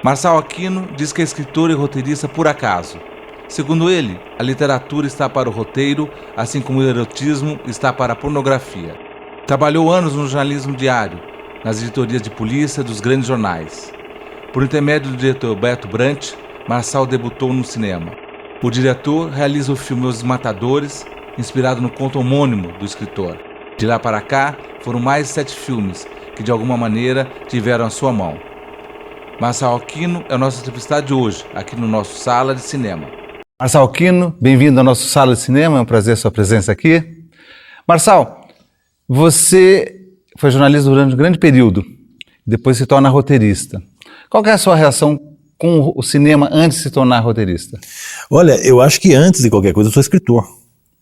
Marçal Aquino diz que é escritor e roteirista por acaso. Segundo ele, a literatura está para o roteiro, assim como o erotismo está para a pornografia. Trabalhou anos no jornalismo diário, nas editorias de polícia dos grandes jornais. Por intermédio do diretor Beto Brant, Marçal debutou no cinema. O diretor realiza o filme Os Matadores, inspirado no conto homônimo do escritor. De lá para cá, foram mais de 7 filmes que, de alguma maneira, tiveram a sua mão. Marçal Aquino é o nosso entrevistado de hoje, aqui no nosso Sala de Cinema. Marçal Aquino, bem-vindo ao nosso Sala de Cinema, é um prazer a sua presença aqui. Marçal, você foi jornalista durante um grande período, depois se torna roteirista. Qual que é a sua reação com o cinema antes de se tornar roteirista? Olha, eu acho que antes de qualquer coisa eu sou escritor.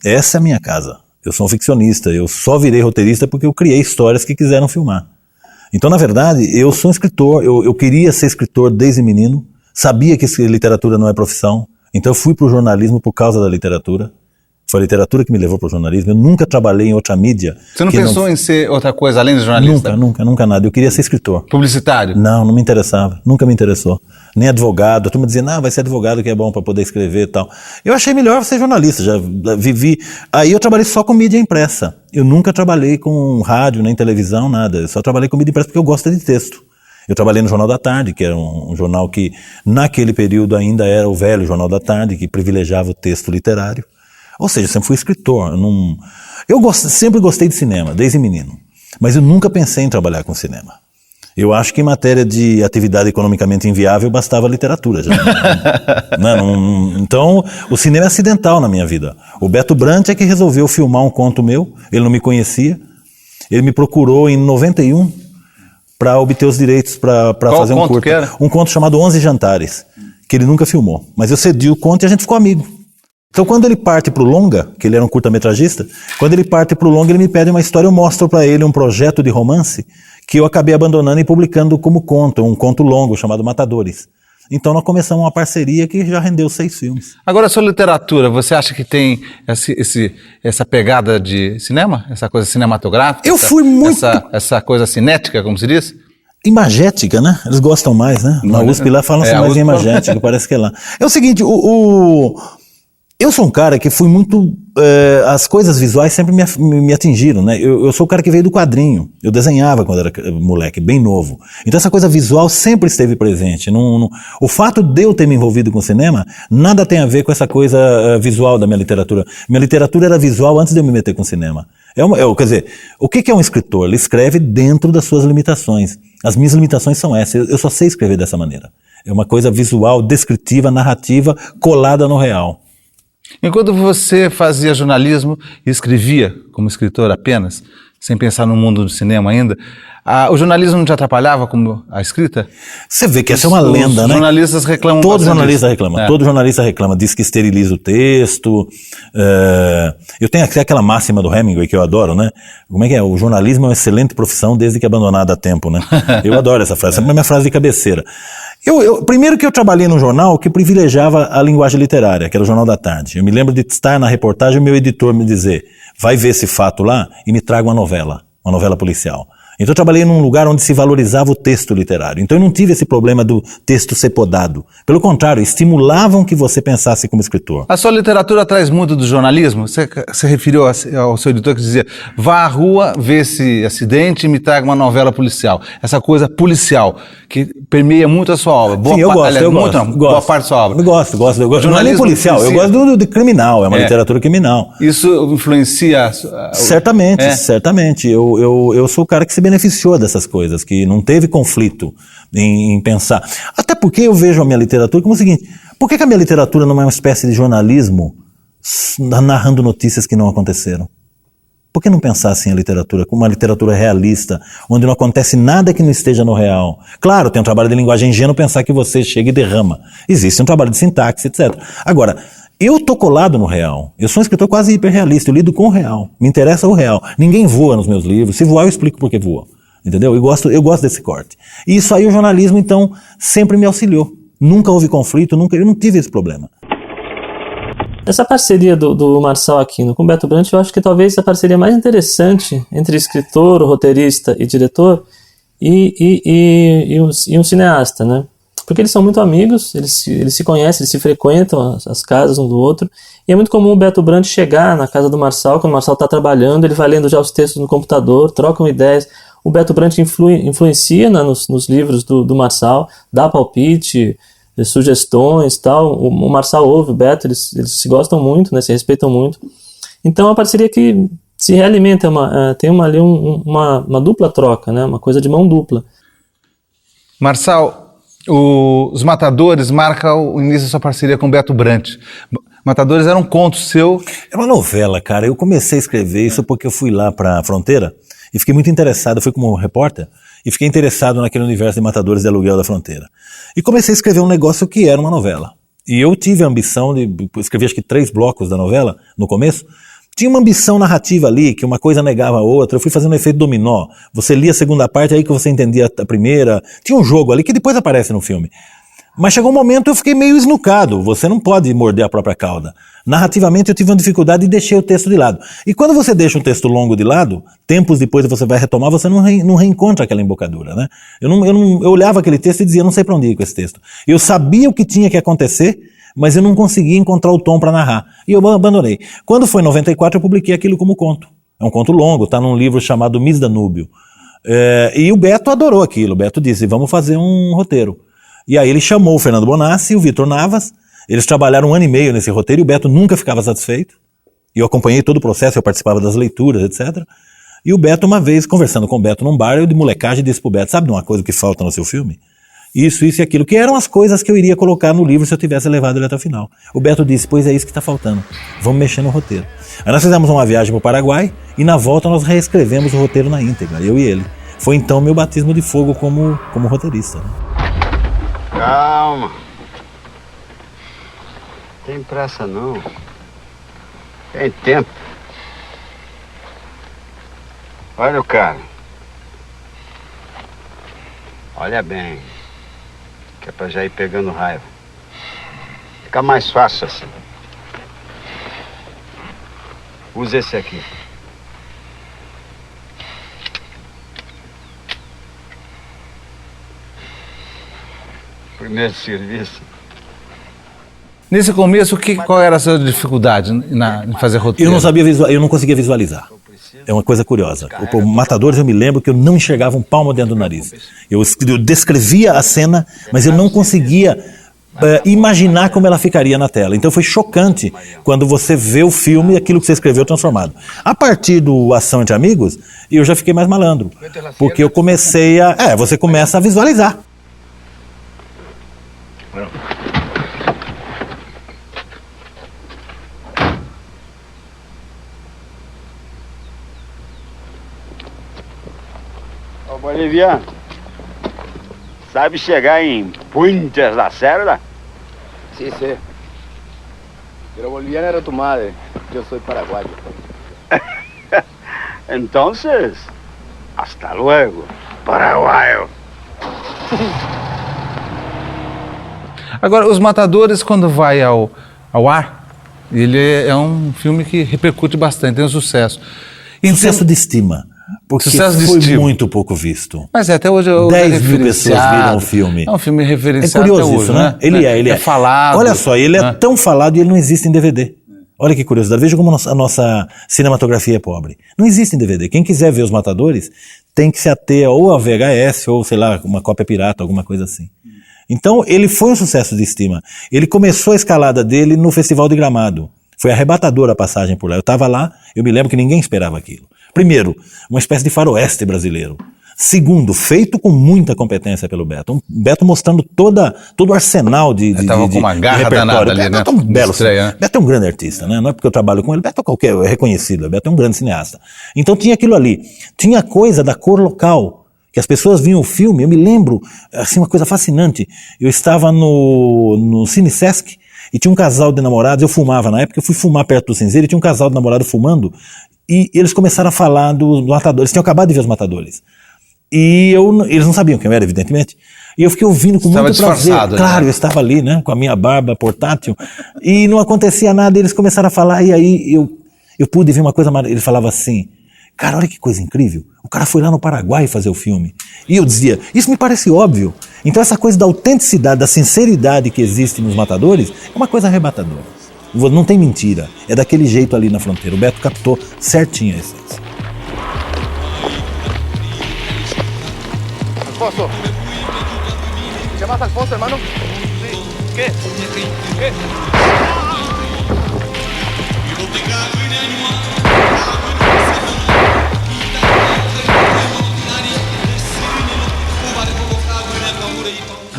Essa é a minha casa. Eu sou um ficcionista, eu só virei roteirista porque eu criei histórias que quiseram filmar. Então, na verdade, eu sou um escritor, eu queria ser escritor desde menino, sabia que literatura não é profissão, então eu fui para o jornalismo por causa da literatura. Foi a literatura que me levou para o jornalismo. Eu nunca trabalhei em outra mídia. Você não pensou em ser outra coisa além de jornalista? Nunca nada. Eu queria ser escritor. Publicitário? Não me interessava. Nunca me interessou. Nem advogado. A turma dizia, vai ser advogado que é bom para poder escrever e tal. Eu achei melhor ser jornalista. Já vivi. Aí eu trabalhei só com mídia impressa. Eu nunca trabalhei com rádio, nem televisão, nada. Eu só trabalhei com mídia impressa porque eu gosto de texto. Eu trabalhei no Jornal da Tarde, que era um jornal que naquele período ainda era o velho Jornal da Tarde, que privilegiava o texto literário. Ou seja, eu sempre fui escritor. Sempre gostei de cinema, desde menino. Mas eu nunca pensei em trabalhar com cinema. Eu acho que em matéria de atividade economicamente inviável bastava a literatura. Já. Então, o cinema é acidental na minha vida. O Beto Brant é que resolveu filmar um conto meu. Ele não me conhecia. Ele me procurou em 91 para obter os direitos para fazer um curto. Um conto chamado 11 Jantares, que ele nunca filmou. Mas eu cedi o conto e a gente ficou amigo. Então, quando ele parte para o longa, que ele era um curta-metragista, quando ele parte para o longa, ele me pede uma história, eu mostro para ele um projeto de romance que eu acabei abandonando e publicando como conto, um conto longo chamado Matadores. Então, nós começamos uma parceria que já rendeu 6 filmes. Agora, a sua literatura, você acha que tem essa pegada de cinema? Essa coisa cinematográfica? Eu fui muito... Essa coisa cinética, como se diz? Imagética, né? Eles gostam mais, né? Na USP lá falam-se mais em imagética, parece que é lá. É o seguinte, eu sou um cara que fui muito... as coisas visuais sempre me atingiram, né? Eu sou o cara que veio do quadrinho. Eu desenhava quando era moleque, bem novo. Então essa coisa visual sempre esteve presente. O fato de eu ter me envolvido com cinema, nada tem a ver com essa coisa visual da minha literatura. Minha literatura era visual antes de eu me meter com cinema. Quer dizer, o que é um escritor? Ele escreve dentro das suas limitações. As minhas limitações são essas. Eu só sei escrever dessa maneira. É uma coisa visual, descritiva, narrativa, colada no real. Enquanto você fazia jornalismo e escrevia como escritor apenas, sem pensar no mundo do cinema ainda, o jornalismo não te atrapalhava como a escrita? Você vê que essa é uma lenda, né? Os jornalistas reclamam. Todo jornalista reclama. Todo jornalista reclama, diz que esteriliza o texto. Eu tenho aquela máxima do Hemingway que eu adoro, né? Como é que é? O jornalismo é uma excelente profissão desde que abandonada há tempo, né? Eu adoro essa frase, é a minha frase de cabeceira. Primeiro que eu trabalhei num jornal que privilegiava a linguagem literária, que era o Jornal da Tarde. Eu me lembro de estar na reportagem e o meu editor me dizer, vai ver esse fato lá e me traga uma novela policial. Então eu trabalhei num lugar onde se valorizava o texto literário. Então eu não tive esse problema do texto ser podado. Pelo contrário, estimulavam que você pensasse como escritor. A sua literatura traz muito do jornalismo? Você referiu ao seu editor que dizia, vá à rua, vê esse acidente e me traga uma novela policial. Essa coisa policial, que permeia muito a sua obra. Sim, eu gosto. Boa parte da sua obra. Eu gosto. Não é nem policial, eu gosto de criminal, é uma literatura criminal. Isso influencia? Certamente. Eu sou o cara que se beneficiou dessas coisas, que não teve conflito em pensar. Até porque eu vejo a minha literatura como o seguinte, por que a minha literatura não é uma espécie de jornalismo narrando notícias que não aconteceram? Por que não pensar assim a literatura, como uma literatura realista, onde não acontece nada que não esteja no real? Claro, tem um trabalho de linguagem ingênua pensar que você chega e derrama. Existe um trabalho de sintaxe, etc. Agora, eu tô colado no real. Eu sou um escritor quase hiperrealista, eu lido com o real. Me interessa o real. Ninguém voa nos meus livros. Se voar, eu explico por que voa. Entendeu? Eu gosto desse corte. E isso aí o jornalismo, então, sempre me auxiliou. Nunca houve conflito, eu não tive esse problema. Essa parceria do Marçal Aquino com o Beto Brant, eu acho que talvez a parceria mais interessante entre escritor, roteirista e diretor e um cineasta, né? porque eles são muito amigos, eles se conhecem, eles se frequentam as casas um do outro, e é muito comum o Beto Brandt chegar na casa do Marçal, quando o Marçal está trabalhando, ele vai lendo já os textos no computador, trocam ideias. O Beto Brandt influencia nos livros do Marçal, dá palpite, sugestões, tal. O Marçal ouve o Beto, eles se gostam muito, né, se respeitam muito. Então é uma parceria que se realimenta, tem ali uma dupla troca, né, uma coisa de mão dupla. Marçal, os Matadores marcam o início da sua parceria com o Beto Brandt. Matadores era um conto seu. É uma novela, cara. Eu comecei a escrever isso porque eu fui lá para a Fronteira e fiquei muito interessado. Eu fui como repórter e fiquei interessado naquele universo de Matadores de Aluguel da Fronteira. E comecei a escrever um negócio que era uma novela. E eu tive a ambição de escrever acho que 3 blocos da novela no começo. Tinha uma ambição narrativa ali, que uma coisa negava a outra. Eu fui fazendo um efeito dominó. Você lia a segunda parte, aí que você entendia a primeira. Tinha um jogo ali que depois aparece no filme. Mas chegou um momento eu fiquei meio esnucado. Você não pode morder a própria cauda. Narrativamente eu tive uma dificuldade e deixei o texto de lado. E quando você deixa um texto longo de lado, tempos depois você vai retomar, você não reencontra aquela embocadura, né? Eu olhava aquele texto e dizia, não sei para onde ir com esse texto. Eu sabia o que tinha que acontecer, mas eu não conseguia encontrar o tom para narrar. E eu abandonei. Quando foi em 94, eu publiquei aquilo como conto. É um conto longo, está num livro chamado Miss Danúbio. E o Beto adorou aquilo. O Beto disse, vamos fazer um roteiro. E aí ele chamou o Fernando Bonassi e o Vitor Navas. Eles trabalharam 1 ano e meio nesse roteiro e o Beto nunca ficava satisfeito. E eu acompanhei todo o processo, eu participava das leituras, etc. E o Beto, uma vez, conversando com o Beto num bar, eu de molecagem disse pro Beto, sabe de uma coisa que falta no seu filme? Isso e aquilo, que eram as coisas que eu iria colocar no livro se eu tivesse levado ele até o final. O Beto disse, pois é isso que está faltando, vamos mexer no roteiro. Aí nós fizemos uma viagem para o Paraguai e na volta nós reescrevemos o roteiro na íntegra, eu e ele. Foi então meu batismo de fogo como roteirista. Né? Calma. Tem pressa não. Tem tempo. Olha o cara. Olha bem. Que é pra já ir pegando raiva. Fica mais fácil assim. Usa esse aqui. Primeiro serviço. Nesse começo, qual era a sua dificuldade em fazer roteiro? Eu não conseguia visualizar. É uma coisa curiosa. O Matadores, eu me lembro que eu não enxergava um palmo dentro do nariz. Eu descrevia a cena, mas eu não conseguia imaginar como ela ficaria na tela. Então foi chocante quando você vê o filme e aquilo que você escreveu transformado. A partir do Ação entre Amigos, eu já fiquei mais malandro. Porque eu comecei você começa a visualizar. Boliviano, sabe chegar em Puentes da Cerda? Sí, sé. Pero boliviana era tu madre. Yo soy paraguayo. Entonces, hasta luego, paraguaio. Agora, Os Matadores, quando vai ao ar, ele é um filme que repercute bastante, tem um sucesso. Sucesso de estima. Porque foi muito pouco visto. Mas até hoje 10 mil pessoas viram o filme. É um filme referenciado. É curioso até isso, hoje, né? Ele é falado. Olha só, ele é tão falado e ele não existe em DVD. Olha que curiosidade. Veja como a nossa cinematografia é pobre. Não existe em DVD. Quem quiser ver Os Matadores tem que se ater ou a VHS ou, sei lá, uma cópia pirata, alguma coisa assim. Então, ele foi um sucesso de estima. Ele começou a escalada dele no Festival de Gramado. Foi arrebatadora a passagem por lá. Eu estava lá, eu me lembro que ninguém esperava aquilo. Primeiro, uma espécie de faroeste brasileiro. Segundo, feito com muita competência pelo Beto. Beto mostrando todo o arsenal de estava com uma garra danada ali, né? Beto é um belo, Beto é um grande artista, né? Não é porque eu trabalho com ele, Beto é reconhecido, Beto é um grande cineasta. Então tinha aquilo ali. Tinha coisa da cor local, que as pessoas viam o filme. Eu me lembro, assim, uma coisa fascinante. Eu estava no Cine Sesc e tinha um casal de namorados, eu fumava na época, eu fui fumar perto do cinzeiro e tinha um casal de namorados fumando. E eles começaram a falar dos Matadores, eles tinham acabado de ver Os Matadores. E eles não sabiam quem eu era, evidentemente. E eu fiquei ouvindo com muito prazer. Claro, eu estava ali, né, com a minha barba portátil. E não acontecia nada, eles começaram a falar, e aí eu pude ver uma coisa, ele falava assim, cara, olha que coisa incrível, o cara foi lá no Paraguai fazer o filme. E eu dizia, isso me parece óbvio. Então essa coisa da autenticidade, da sinceridade que existe nos Matadores é uma coisa arrebatadora. Não tem mentira, é daquele jeito ali na fronteira. O Beto captou certinho a essência. Alfonso. ¿Llamas a Alfonso, hermano? ¿Qué? ¿Qué?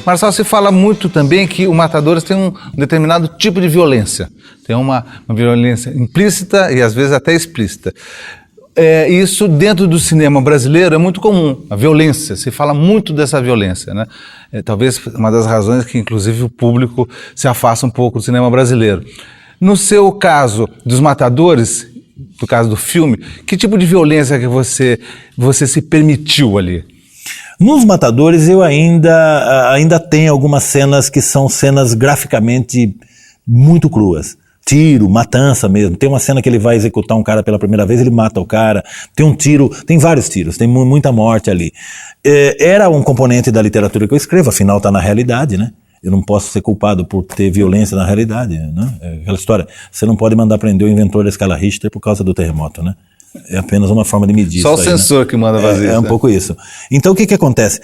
Marçal, se fala muito também que o Matadores tem um determinado tipo de violência. Tem uma violência implícita e às vezes até explícita. Isso dentro do cinema brasileiro é muito comum, a violência, se fala muito dessa violência, né? Talvez uma das razões que inclusive o público se afasta um pouco do cinema brasileiro. No seu caso dos Matadores, no caso do filme, que tipo de violência que você se permitiu ali? Nos Matadores eu ainda tenho algumas cenas que são cenas graficamente muito cruas. Tiro, matança mesmo. Tem uma cena que ele vai executar um cara pela primeira vez, ele mata o cara. Tem um tiro, tem vários tiros, tem muita morte ali. Era um componente da literatura que eu escrevo, afinal está na realidade, né? Eu não posso ser culpado por ter violência na realidade, né? Aquela história, você não pode mandar prender o inventor da escala Richter por causa do terremoto, né? É apenas uma forma de medir. Só isso o censor, né? Que manda fazer isso. É um pouco isso. Então o que acontece?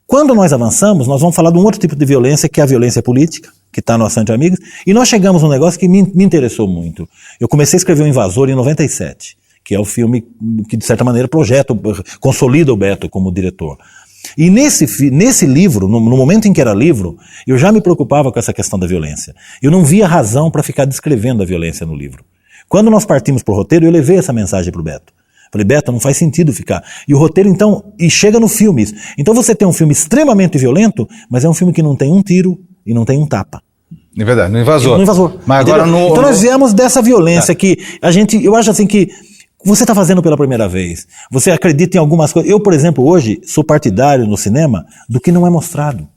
Quando nós avançamos, nós vamos falar de um outro tipo de violência, que é a violência política, que está no Assante Amigos, e nós chegamos num negócio que me interessou muito. Eu comecei a escrever O Invasor em 97, que é o filme que, de certa maneira, consolida o Beto como diretor. E nesse livro, no momento em que era livro, eu já me preocupava com essa questão da violência. Eu não via razão para ficar descrevendo a violência no livro. Quando nós partimos para o roteiro, eu levei essa mensagem para o Beto. Falei, Beto, não faz sentido ficar. E o roteiro, então, e chega no filme isso. Então você tem um filme extremamente violento, mas é um filme que não tem um tiro e não tem um tapa. É verdade, no Invasor. No Invasor. Mas agora então nós viemos dessa violência que eu acho assim que você está fazendo pela primeira vez. Você acredita em algumas coisas. Eu, por exemplo, hoje sou partidário no cinema do que não é mostrado.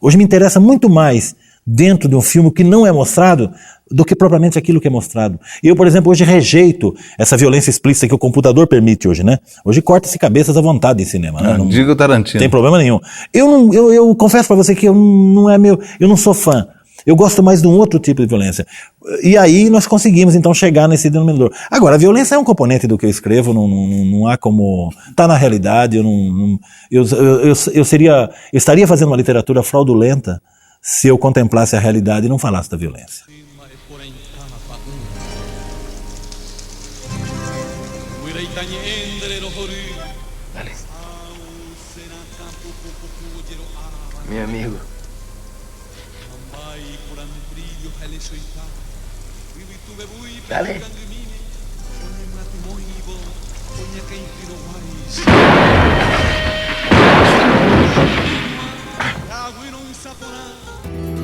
Hoje me interessa muito mais dentro de um filme que não é mostrado do que propriamente aquilo que é mostrado. Eu, por exemplo, hoje rejeito essa violência explícita que o computador permite hoje, né? Hoje corta-se cabeças à vontade em cinema. Né? Não diga o Tarantino. Tem problema nenhum. Eu confesso para você que eu não sou fã. Eu gosto mais de um outro tipo de violência. E aí nós conseguimos, então, chegar nesse denominador. Agora, a violência é um componente do que eu escrevo, não há como... Está na realidade, eu estaria fazendo uma literatura fraudulenta se eu contemplasse a realidade e não falasse da violência. Dale. Mi amigo. Dale.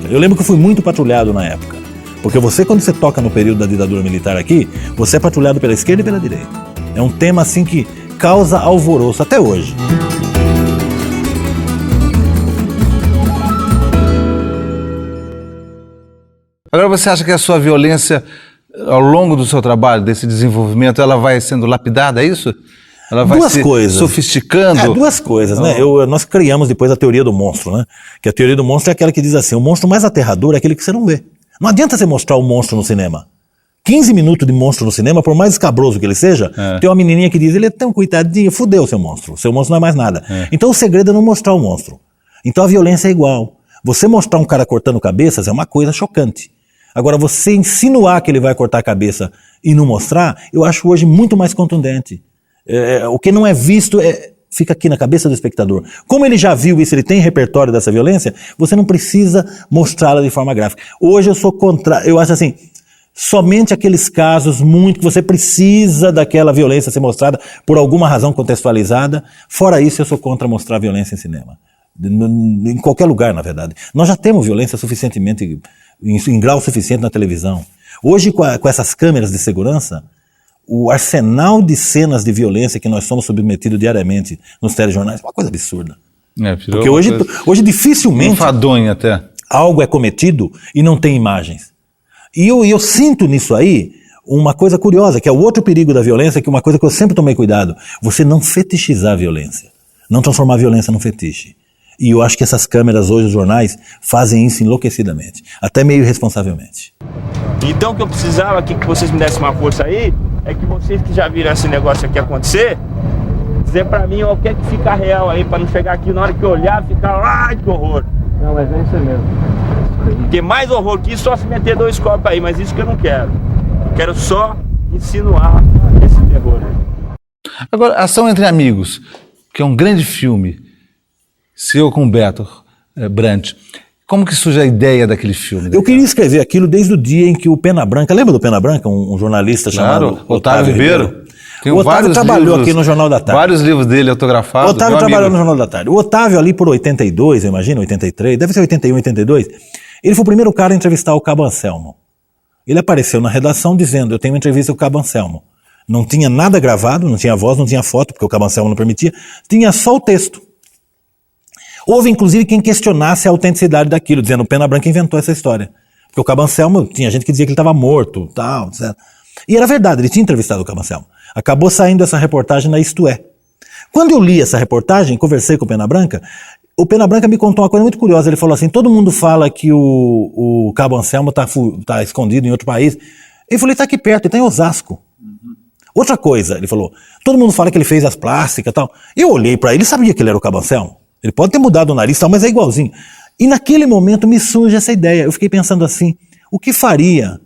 Eu lembro que eu fui muito patrulhado na época. Porque quando você toca no período da ditadura militar aqui, você é patrulhado pela esquerda e pela direita. É um tema assim que causa alvoroço até hoje. Agora você acha que a sua violência, ao longo do seu trabalho, desse desenvolvimento, ela vai sendo lapidada, é isso? Ela vai se sofisticando? Duas coisas, né? Nós criamos depois a teoria do monstro, né? Que a teoria do monstro é aquela que diz assim, o monstro mais aterrador é aquele que você não vê. Não adianta você mostrar o monstro no cinema. 15 minutos de monstro no cinema, por mais escabroso que ele seja, tem uma menininha que diz, ele é tão coitadinho, fudeu o seu monstro não é mais nada. Então o segredo é não mostrar o monstro. Então a violência é igual. Você mostrar um cara cortando cabeças é uma coisa chocante. Agora, você insinuar que ele vai cortar a cabeça e não mostrar, eu acho hoje muito mais contundente. O que não é visto fica aqui na cabeça do espectador. Como ele já viu isso, ele tem repertório dessa violência, você não precisa mostrá-la de forma gráfica. Hoje eu sou contra, eu acho assim, somente aqueles casos muito que você precisa daquela violência ser mostrada por alguma razão contextualizada. Fora isso, eu sou contra mostrar violência em cinema. Em qualquer lugar, na verdade. Nós já temos violência suficientemente, em grau suficiente na televisão. Hoje, com essas câmeras de segurança, o arsenal de cenas de violência que nós somos submetidos diariamente nos telejornais é uma coisa absurda. Porque hoje dificilmente enfadonho até. Algo é cometido e não tem imagens. E eu sinto nisso aí uma coisa curiosa, que é o outro perigo da violência, que é uma coisa que eu sempre tomei cuidado. Você não fetichizar a violência. Não transformar a violência num fetiche. E eu acho que essas câmeras hoje, os jornais, fazem isso enlouquecidamente, até meio irresponsavelmente. Então o que eu precisava aqui que vocês me dessem uma força aí, é que vocês que já viram esse negócio aqui acontecer, dizer pra mim, ó, o que é que fica real aí, pra não chegar aqui na hora que eu olhar, ficar, ai, que horror. Não, mas é isso mesmo. Porque mais horror que isso, só se meter 2 copos aí, mas isso que eu não quero. Eu quero só insinuar esse terror. Agora, Ação Entre Amigos, que é um grande filme, seu com o Beto Brant. Como que surge a ideia daquele filme? Eu queria escrever aquilo desde o dia em que o Pena Branca, lembra do Pena Branca, um jornalista chamado Otávio Ribeiro? O Otávio trabalhou aqui no Jornal da Tarde. Vários livros dele autografados. O Otávio trabalhou no Jornal da Tarde. O Otávio ali por 82, eu imagino, 83, deve ser 81, 82, ele foi o primeiro cara a entrevistar o Cabo Anselmo. Ele apareceu na redação dizendo, eu tenho uma entrevista com o Cabo Anselmo. Não tinha nada gravado, não tinha voz, não tinha foto, porque o Cabo Anselmo não permitia, tinha só o texto. Houve, inclusive, quem questionasse a autenticidade daquilo, dizendo que o Pena Branca inventou essa história. Porque o Cabo Anselmo, tinha gente que dizia que ele estava morto, tal, etc. E era verdade, ele tinha entrevistado o Cabo Anselmo. Acabou saindo essa reportagem na Isto É. Quando eu li essa reportagem, conversei com o Pena Branca me contou uma coisa muito curiosa. Ele falou assim, todo mundo fala que o Cabo Anselmo está escondido em outro país. Ele falou, ele está aqui perto, ele está em Osasco. Outra coisa, ele falou, todo mundo fala que ele fez as plásticas e tal. Eu olhei para ele e sabia que ele era o Cabo Anselmo. Ele pode ter mudado o nariz e tal, mas é igualzinho. E naquele momento me surge essa ideia. Eu fiquei pensando assim, o que faria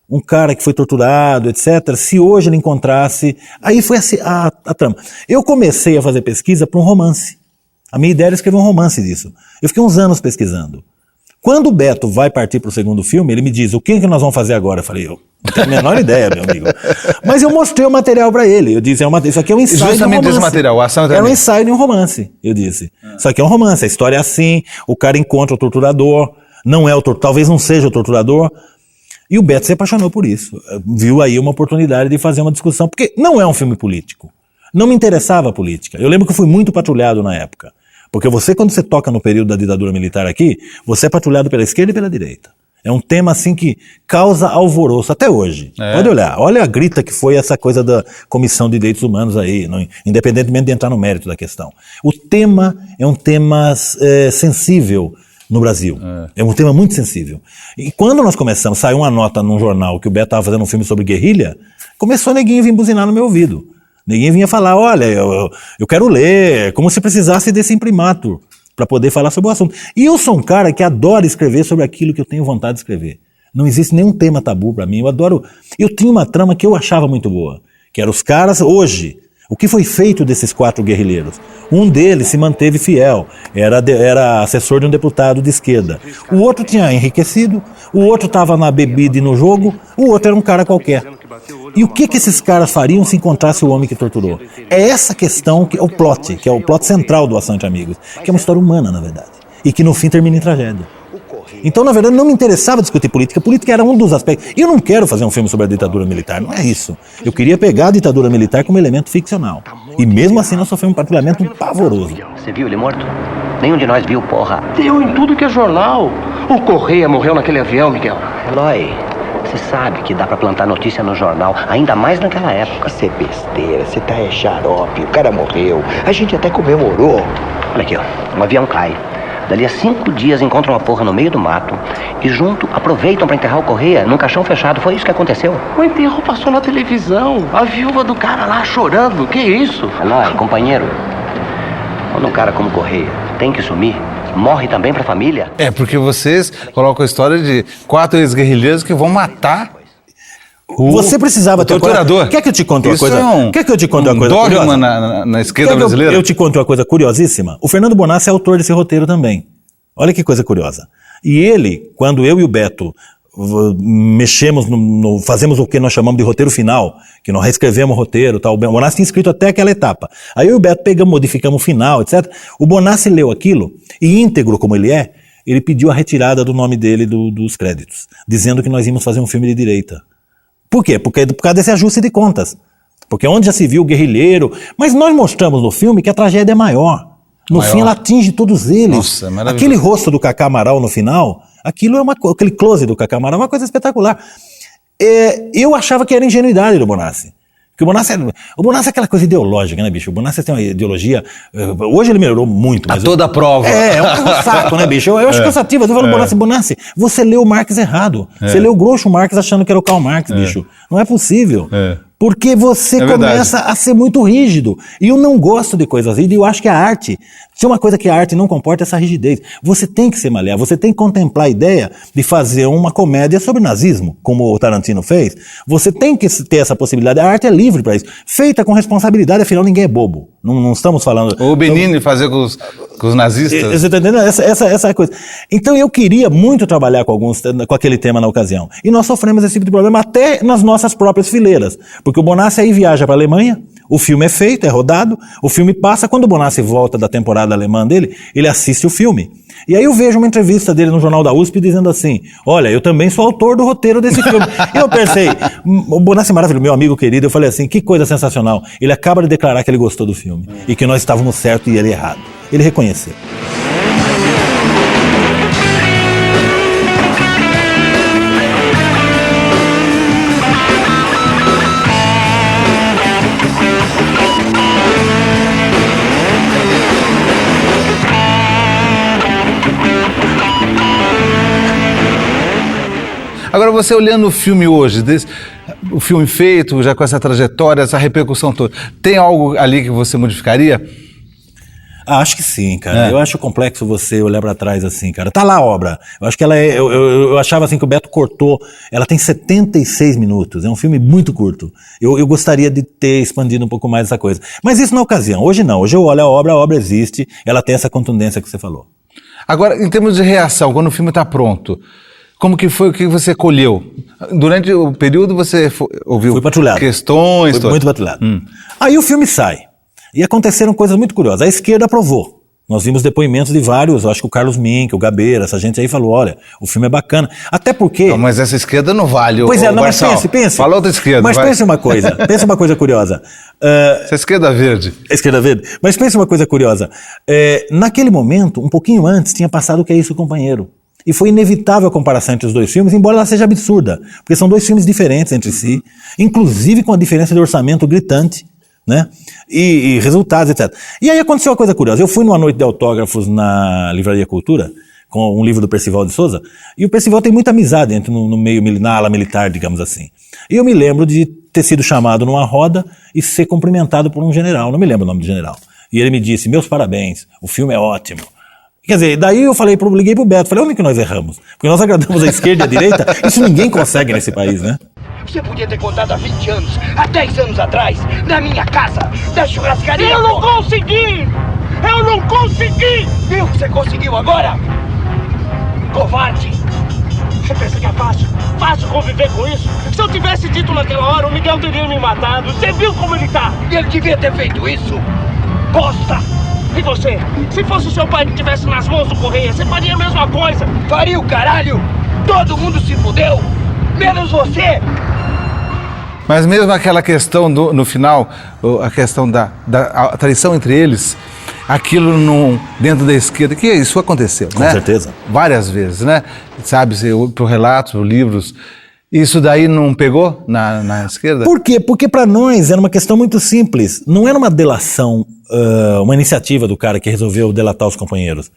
um cara que foi torturado, etc., se hoje ele encontrasse... Aí foi a trama. Eu comecei a fazer pesquisa para um romance. A minha ideia era escrever um romance disso. Eu fiquei uns anos pesquisando. Quando o Beto vai partir para o segundo filme, ele me diz, o que nós vamos fazer agora? Eu falei, eu não tenho a menor ideia, meu amigo. Mas eu mostrei o material para ele. Eu disse, isso aqui é um ensaio de um romance. Justamente esse material, a ação também. Era um ensaio de um romance, eu disse. Isso aqui é um romance, a história é assim, o cara encontra o torturador, não é o torturador, talvez não seja o torturador. E o Beto se apaixonou por isso. Viu aí uma oportunidade de fazer uma discussão, porque não é um filme político. Não me interessava a política. Eu lembro que eu fui muito patrulhado na época. Porque quando você toca no período da ditadura militar aqui, você é patrulhado pela esquerda e pela direita. É um tema assim que causa alvoroço até hoje. Pode olhar, olha a grita que foi essa coisa da Comissão de Direitos Humanos aí, independentemente de entrar no mérito da questão. O tema é um tema sensível no Brasil. É um tema muito sensível. E quando nós começamos, saiu uma nota num jornal que o Beto estava fazendo um filme sobre guerrilha, começou neguinho vir buzinar no meu ouvido. Ninguém vinha falar, olha, eu quero ler, como se precisasse desse imprimatur para poder falar sobre o assunto. E eu sou um cara que adora escrever sobre aquilo que eu tenho vontade de escrever. Não existe nenhum tema tabu para mim, eu tinha uma trama que eu achava muito boa, que era os caras, hoje, o que foi feito desses 4 guerrilheiros? Um deles se manteve fiel, era assessor de um deputado de esquerda. O outro tinha enriquecido, o outro estava na bebida e no jogo, o outro era um cara qualquer. E o que esses caras fariam se encontrasse o homem que torturou? É essa questão que é o plot central do Ação Entre Amigos, que é uma história humana, na verdade, e que no fim termina em tragédia. Então, na verdade, não me interessava discutir política. Política era um dos aspectos. E eu não quero fazer um filme sobre a ditadura militar, não é isso. Eu queria pegar a ditadura militar como elemento ficcional. E mesmo assim nós sofremos um patrulhamento pavoroso. Você viu ele morto? Nenhum de nós viu, porra. Deu em tudo que é jornal. O Correia morreu naquele avião, Miguel. Eloy, você sabe que dá pra plantar notícia no jornal, ainda mais naquela época. Isso é besteira, você tá xarope, o cara morreu. A gente até comemorou. Olha aqui, ó, um avião cai. Dali a 5 dias encontram uma porra no meio do mato e junto aproveitam pra enterrar o Correia num caixão fechado. Foi isso que aconteceu. O enterro passou na televisão. A viúva do cara lá chorando. Que isso? Eloy, companheiro, quando um cara como Correia tem que sumir, morre também pra família. É, porque vocês colocam a história de 4 ex-guerrilheiros que vão matar você precisava ter torturador. Quer que eu te conte uma coisa? Quer que eu te conte uma coisa dogma na esquerda brasileira? Eu te conto uma coisa curiosíssima. O Fernando Bonassi é autor desse roteiro também. Olha que coisa curiosa. E ele, quando eu e o Beto mexemos, fazemos o que nós chamamos de roteiro final, que nós reescrevemos o roteiro, tal. O Bonassi tinha escrito até aquela etapa. Aí eu e o Beto pegamos, modificamos o final, etc. O Bonassi leu aquilo, e íntegro como ele é, ele pediu a retirada do nome dele dos créditos, dizendo que nós íamos fazer um filme de direita. Por quê? Porque por causa desse ajuste de contas. Porque onde já se viu o guerrilheiro... Mas nós mostramos no filme que a tragédia é maior. No fim ela atinge todos eles. Nossa, maravilhoso. Aquele rosto do Cacá Amaral no final, aquele close do Cacá Amaral é uma coisa espetacular. Eu achava que era ingenuidade do Bonassi. Porque o Bonassi é aquela coisa ideológica, né, bicho? O Bonassi tem uma ideologia... Hoje ele melhorou muito, mas... A toda prova. É um saco, né, bicho? Eu acho cansativo. Eu tô falando, Bonassi, você leu o Marx errado. Você leu o Groucho Marx achando que era o Karl Marx, bicho. Não é possível. Porque você começa a ser muito rígido. E eu não gosto de coisas rígidas. Eu acho que a arte... Se uma coisa que a arte não comporta é essa rigidez. Você tem que ser maleável, você tem que contemplar a ideia de fazer uma comédia sobre nazismo, como o Tarantino fez. Você tem que ter essa possibilidade. A arte é livre para isso. Feita com responsabilidade, afinal ninguém é bobo. Não estamos falando... O Benigni fazer com os nazistas. Você está entendendo? Essa é a coisa. Então eu queria muito trabalhar com aquele tema na ocasião. E nós sofremos esse tipo de problema até nas nossas próprias fileiras. Porque o Bonassi aí viaja para a Alemanha, o filme é feito, é rodado, o filme passa, quando o Bonassi volta da temporada alemã dele, ele assiste o filme. E aí eu vejo uma entrevista dele no Jornal da USP dizendo assim, olha, eu também sou autor do roteiro desse filme. E eu pensei, o Bonassi maravilhoso, meu amigo querido, eu falei assim, que coisa sensacional. Ele acaba de declarar que ele gostou do filme e que nós estávamos certos e ele errado. Ele reconheceu. Agora, você olhando o filme hoje, o filme feito, já com essa trajetória, essa repercussão toda, tem algo ali que você modificaria? Acho que sim, cara. Eu acho complexo você olhar pra trás assim, cara. Tá lá a obra. Eu acho que ela é... Eu achava assim que o Beto cortou... Ela tem 76 minutos. É um filme muito curto. Eu gostaria de ter expandido um pouco mais essa coisa. Mas isso na ocasião. Hoje não. Hoje eu olho a obra existe. Ela tem essa contundência que você falou. Agora, em termos de reação, quando o filme tá pronto... Como que foi o que você colheu? Durante o período você ouviu questões... Foi muito patrulhado. Aí o filme sai. E aconteceram coisas muito curiosas. A esquerda aprovou. Nós vimos depoimentos de vários, eu acho que o Carlos Mink, o Gabeira, essa gente aí falou, olha, o filme é bacana. Até porque... Não, mas essa esquerda não vale, Pois é, não, mas pense. Fala outra esquerda, mas pense uma coisa curiosa. Essa esquerda verde. Esquerda verde. Mas pense uma coisa curiosa. Naquele momento, um pouquinho antes, tinha passado O Que É Isso, Companheiro? E foi inevitável a comparação entre os dois filmes, embora ela seja absurda, porque são dois filmes diferentes entre si, inclusive com a diferença de orçamento gritante, né? E resultados, etc. E aí aconteceu uma coisa curiosa. Eu fui numa noite de autógrafos na Livraria Cultura, com um livro do Percival de Souza, e o Percival tem muita amizade no meio, na ala militar, digamos assim. E eu me lembro de ter sido chamado numa roda e ser cumprimentado por um general, não me lembro o nome do general. E ele me disse, meus parabéns, o filme é ótimo. Quer dizer, daí eu liguei pro Beto, falei, onde que nós erramos? Porque nós agradamos a esquerda e a direita, isso ninguém consegue nesse país, né? Você podia ter contado há 20 anos, há 10 anos atrás, na minha casa, da churrascaria. Eu não consegui! Eu não consegui! Viu que você conseguiu agora? Covarde! Você pensa que é fácil? Fácil conviver com isso? Se eu tivesse dito naquela hora, o Miguel teria me matado. Você viu como ele tá? E ele devia ter feito isso! Bosta! E você? Se fosse o seu pai que estivesse nas mãos do Correia, você faria a mesma coisa? Faria o caralho! Todo mundo se fudeu! Menos você! Mas mesmo aquela questão no final, a questão da a traição entre eles, aquilo dentro da esquerda, que isso aconteceu, né? Com certeza. Várias vezes, né? Sabe, por relatos, por livros... Isso daí não pegou na esquerda? Por quê? Porque para nós era uma questão muito simples. Não era uma delação, uma iniciativa do cara que resolveu delatar os companheiros.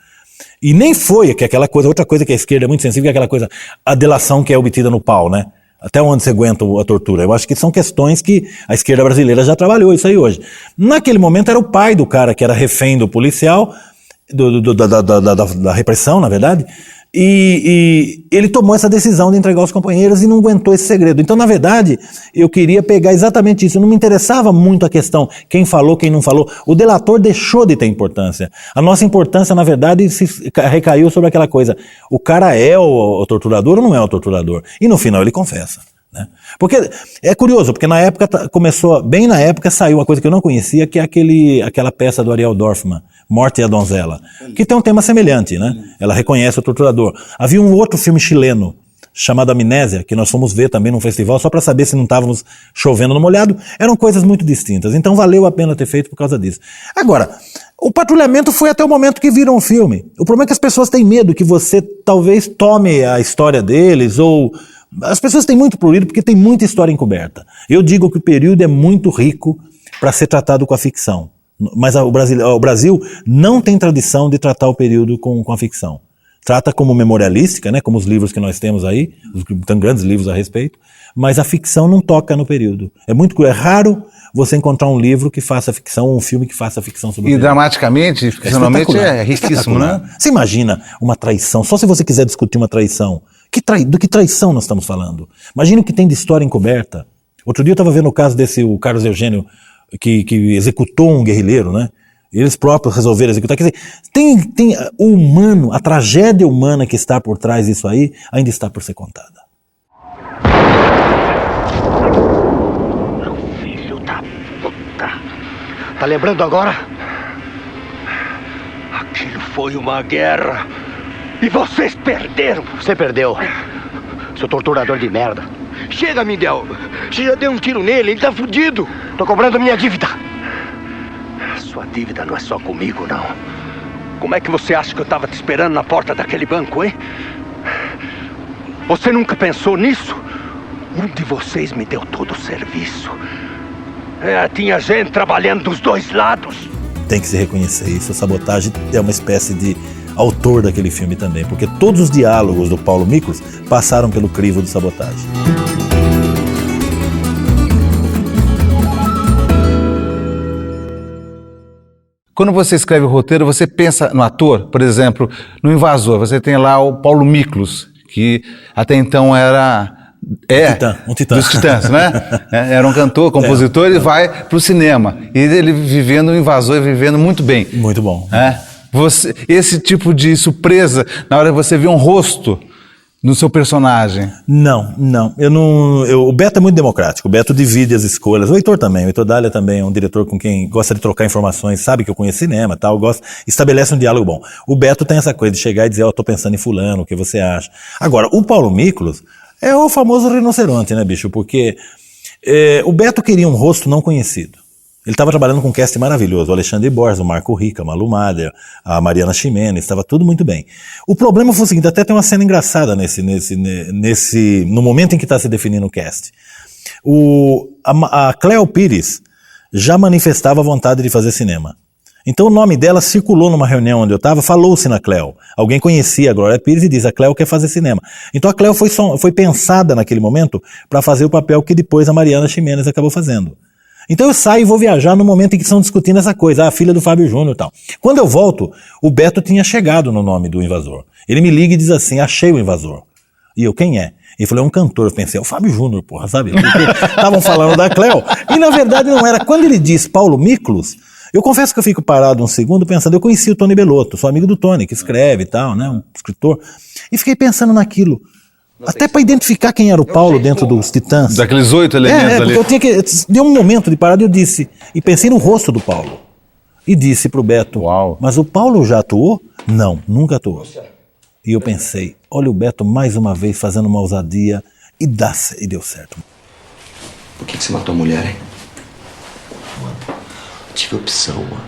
E nem foi que aquela coisa, outra coisa que a esquerda é muito sensível, que é aquela coisa, a delação que é obtida no pau, né? Até onde você aguenta a tortura. Eu acho que são questões que a esquerda brasileira já trabalhou isso aí hoje. Naquele momento era o pai do cara que era refém do policial, da repressão, na verdade, e ele tomou essa decisão de entregar os companheiros e não aguentou esse segredo. Então, na verdade, eu queria pegar exatamente isso. Não me interessava muito a questão quem falou, quem não falou. O delator deixou de ter importância. A nossa importância, na verdade, recaiu sobre aquela coisa. O cara é o torturador ou não é o torturador? E no final ele confessa. Né? Porque é curioso, porque na época bem na época saiu uma coisa que eu não conhecia, que é aquela peça do Ariel Dorfman, Morte e a Donzela, que tem um tema semelhante, né? Ela reconhece o torturador. Havia um outro filme chileno chamado Amnésia, que nós fomos ver também num festival, só para saber se não estávamos chovendo no molhado. Eram coisas muito distintas, então valeu a pena ter feito por causa disso. Agora, o Patrulhamento foi até o momento que viram o filme. O problema é que as pessoas têm medo que você talvez tome a história deles ou As pessoas têm muito prurido porque tem muita história encoberta. Eu digo que o período é muito rico para ser tratado com a ficção. Mas o Brasil não tem tradição de tratar o período com a ficção. Trata como memorialística, né, como os livros que nós temos aí, tem grandes livros a respeito, mas a ficção não toca no período. É raro você encontrar um livro que faça ficção, ou um filme que faça ficção sobre o período. E dramaticamente, ficcionalmente, é riquíssimo, né? Você imagina uma traição, só se você quiser discutir uma traição. Do que traição nós estamos falando? Imagina o que tem de história encoberta. Outro dia eu estava vendo o caso o Carlos Eugênio, que executou um guerrilheiro, né? Eles próprios resolveram executar. Quer dizer, tem o humano, a tragédia humana que está por trás disso aí, ainda está por ser contada. Meu filho da puta. Tá lembrando agora? Aquilo foi uma guerra. E vocês perderam. Você perdeu. Seu torturador de merda. Chega, Miguel. Você já deu um tiro nele, ele tá fudido. Tô cobrando minha dívida. Sua dívida não é só comigo, não. Como é que você acha que eu tava te esperando na porta daquele banco, hein? Você nunca pensou nisso? Um de vocês me deu todo o serviço. Tinha gente trabalhando dos dois lados. Tem que se reconhecer isso. A Sabotagem é uma espécie de autor daquele filme também, porque todos os diálogos do Paulo Miklos passaram pelo crivo de Sabotagem. Quando você escreve o roteiro, você pensa no ator, por exemplo, no Invasor. Você tem lá o Paulo Miklos, que até então um titã dos Titãs, né? Era um cantor, compositor, e vai para o cinema. E ele vivendo o Invasor, vivendo muito bem. Muito bom. Esse tipo de surpresa, na hora que você vê um rosto no seu personagem. Não. O Beto é muito democrático. O Beto divide as escolhas. O Heitor também. O Heitor Dália também é um diretor com quem gosta de trocar informações, sabe que eu conheço cinema, tal, estabelece um diálogo bom. O Beto tem essa coisa de chegar e dizer, tô pensando em fulano, o que você acha? Agora, o Paulo Miklos é o famoso rinoceronte, né, bicho? Porque o Beto queria um rosto não conhecido. Ele estava trabalhando com um cast maravilhoso, o Alexandre Borges, o Marco Rica, a Malu Mader, a Mariana Ximenes, estava tudo muito bem. O problema foi o seguinte, até tem uma cena engraçada no momento em que está se definindo o cast. A Cleo Pires já manifestava a vontade de fazer cinema. Então o nome dela circulou numa reunião onde eu estava, falou-se na Cleo. Alguém conhecia a Glória Pires e disse, a Cleo quer fazer cinema. Então a Cleo foi pensada naquele momento para fazer o papel que depois a Mariana Ximenes acabou fazendo. Então eu saio e vou viajar no momento em que estão discutindo essa coisa, a filha do Fábio Júnior e tal. Quando eu volto, o Beto tinha chegado no nome do Invasor. Ele me liga e diz assim, achei o Invasor. E eu, quem é? Ele falou, é um cantor. Eu pensei, é o Fábio Júnior, porra, sabe? Porque estavam falando da Cleo. E na verdade não era. Quando ele diz Paulo Miklos, eu confesso que eu fico parado um segundo pensando, eu conheci o Tony Bellotto, sou amigo do Tony, que escreve e tal, né? Um escritor. E fiquei pensando naquilo. Até para identificar quem era o Paulo dentro dos Titãs. Daqueles 8 elementos ali. Porque eu tinha que... Deu um momento de parada e eu disse... E pensei no rosto do Paulo. E disse pro Beto... Uau. Mas o Paulo já atuou? Não, nunca atuou. E eu pensei... Olha o Beto mais uma vez fazendo uma ousadia. E deu certo. Por que você matou a mulher, hein? Mano, eu tive opção, mano.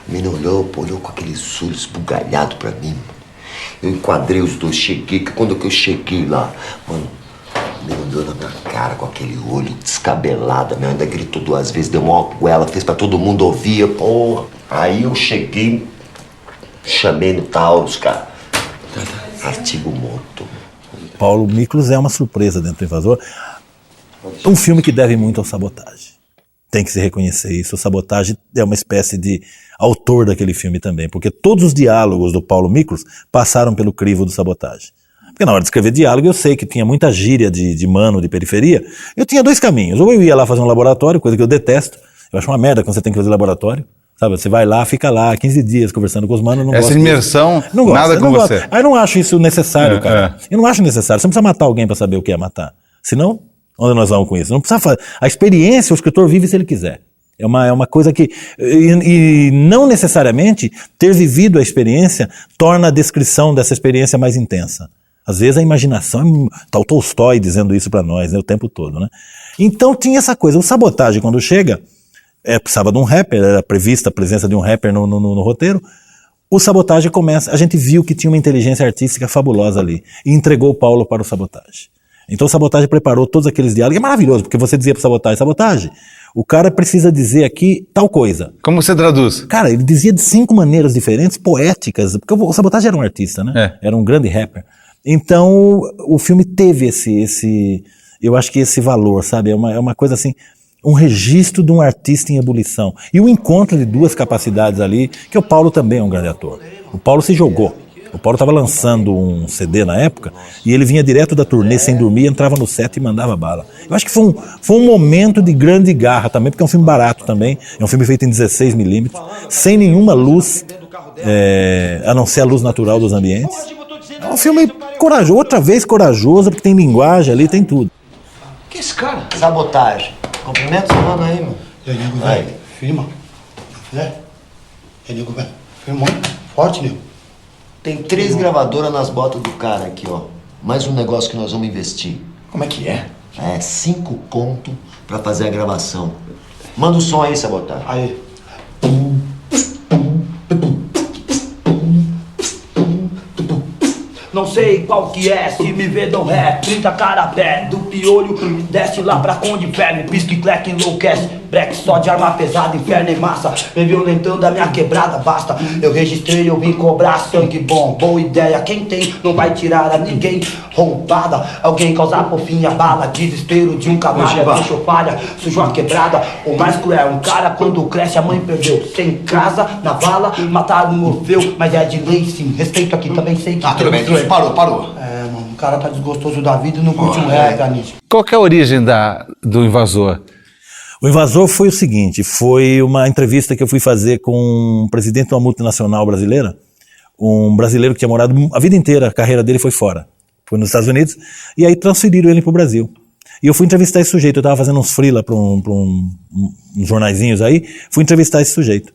A mina olhou com aqueles olhos esbugalhados pra mim, mano. Eu enquadrei os dois, cheguei, que quando eu cheguei lá, mano, me olhou na minha cara com aquele olho descabelado, minha ainda gritou 2 vezes, deu uma goela, fez pra todo mundo ouvir, porra. Aí eu cheguei, chamei no Taurus, cara. Artigo morto. Paulo Miklos é uma surpresa dentro do Invasor. Um filme que deve muito ao Sabotagem. Tem que se reconhecer isso. O Sabotagem é uma espécie de autor daquele filme também, porque todos os diálogos do Paulo Miklos passaram pelo crivo do Sabotagem. Porque na hora de escrever diálogo eu sei que tinha muita gíria de mano, de periferia. Eu tinha 2 caminhos. Ou eu ia lá fazer um laboratório, coisa que eu detesto. Eu acho uma merda quando você tem que fazer laboratório. Sabe, você vai lá, fica lá 15 dias conversando com os manos, não Essa imersão, não gosto, nada com você. Aí eu não acho isso necessário, cara. Eu não acho necessário. Você não precisa matar alguém para saber o que é matar. Senão, onde nós vamos com isso? Não precisa fazer. A experiência, o escritor vive se ele quiser. É uma coisa que... E não necessariamente ter vivido a experiência torna a descrição dessa experiência mais intensa. Às vezes a imaginação... Tá o Tolstói dizendo isso para nós, né, o tempo todo, né? Então tinha essa coisa. O Sabotagem, quando chega... precisava de um rapper, era prevista a presença de um rapper no roteiro. O Sabotagem começa, a gente viu que tinha uma inteligência artística fabulosa ali, e entregou o Paulo para o Sabotagem. Então o Sabotagem preparou todos aqueles diálogos, é maravilhoso, porque você dizia para o Sabotagem, o cara precisa dizer aqui tal coisa. Como você traduz? Cara, ele dizia de 5 maneiras diferentes, poéticas, porque o Sabotagem era um artista, né? Era um grande rapper. Então o filme teve eu acho que esse valor, sabe? É uma coisa assim, um registro de um artista em ebulição. E o encontro de 2 capacidades ali, que o Paulo também é um grande ator. O Paulo se jogou. O Paulo estava lançando um CD na época e ele vinha direto da turnê sem dormir, entrava no set e mandava bala. Eu acho que foi um momento de grande garra também, porque é um filme barato também, é um filme feito em 16mm, sem nenhuma luz, a não ser a luz natural dos ambientes. É um filme corajoso, outra vez corajoso, porque tem linguagem ali, tem tudo. Que é esse cara? Sabotagem. Cumprimento seu mano aí, mano. E aí, nego, velho? Firma. É? E aí, nego, velho? Firmão. Forte, nego. Tem 3 gravadoras nas botas do cara aqui, ó. Mais um negócio que nós vamos investir. Como é que é? 5 conto pra fazer a gravação. Manda o som aí, Sabotagem. Aí. Não sei qual que é, se me vê dão ré 30 carapé, do piolho desce lá pra Conde Ferme, pisca e cleca enlouquece. Break só de arma pesada, inferno e massa. Vem violentando a minha quebrada, basta. Eu registrei, eu vim cobrar sangue bom. Boa ideia, quem tem não vai tirar a ninguém. Roubada, alguém causar por fim a bala. Desespero de um canalha, deixou falha, sujou a quebrada. O mais cruel, um cara quando cresce a mãe perdeu. Sem casa, na vala, mataram o Orfeu. Mas é de lei sim, respeito aqui também sei que... tudo bem, parou. Mano, o cara tá desgostoso da vida e não curte um rap, Anitta. Qual que é a origem do Invasor? O Invasor foi o seguinte, foi uma entrevista que eu fui fazer com o presidente de uma multinacional brasileira, um brasileiro que tinha morado a vida inteira, a carreira dele foi fora, foi nos Estados Unidos, e aí transferiram ele para o Brasil. E eu fui entrevistar esse sujeito, eu estava fazendo uns freela para uns jornaizinhos aí, fui entrevistar esse sujeito.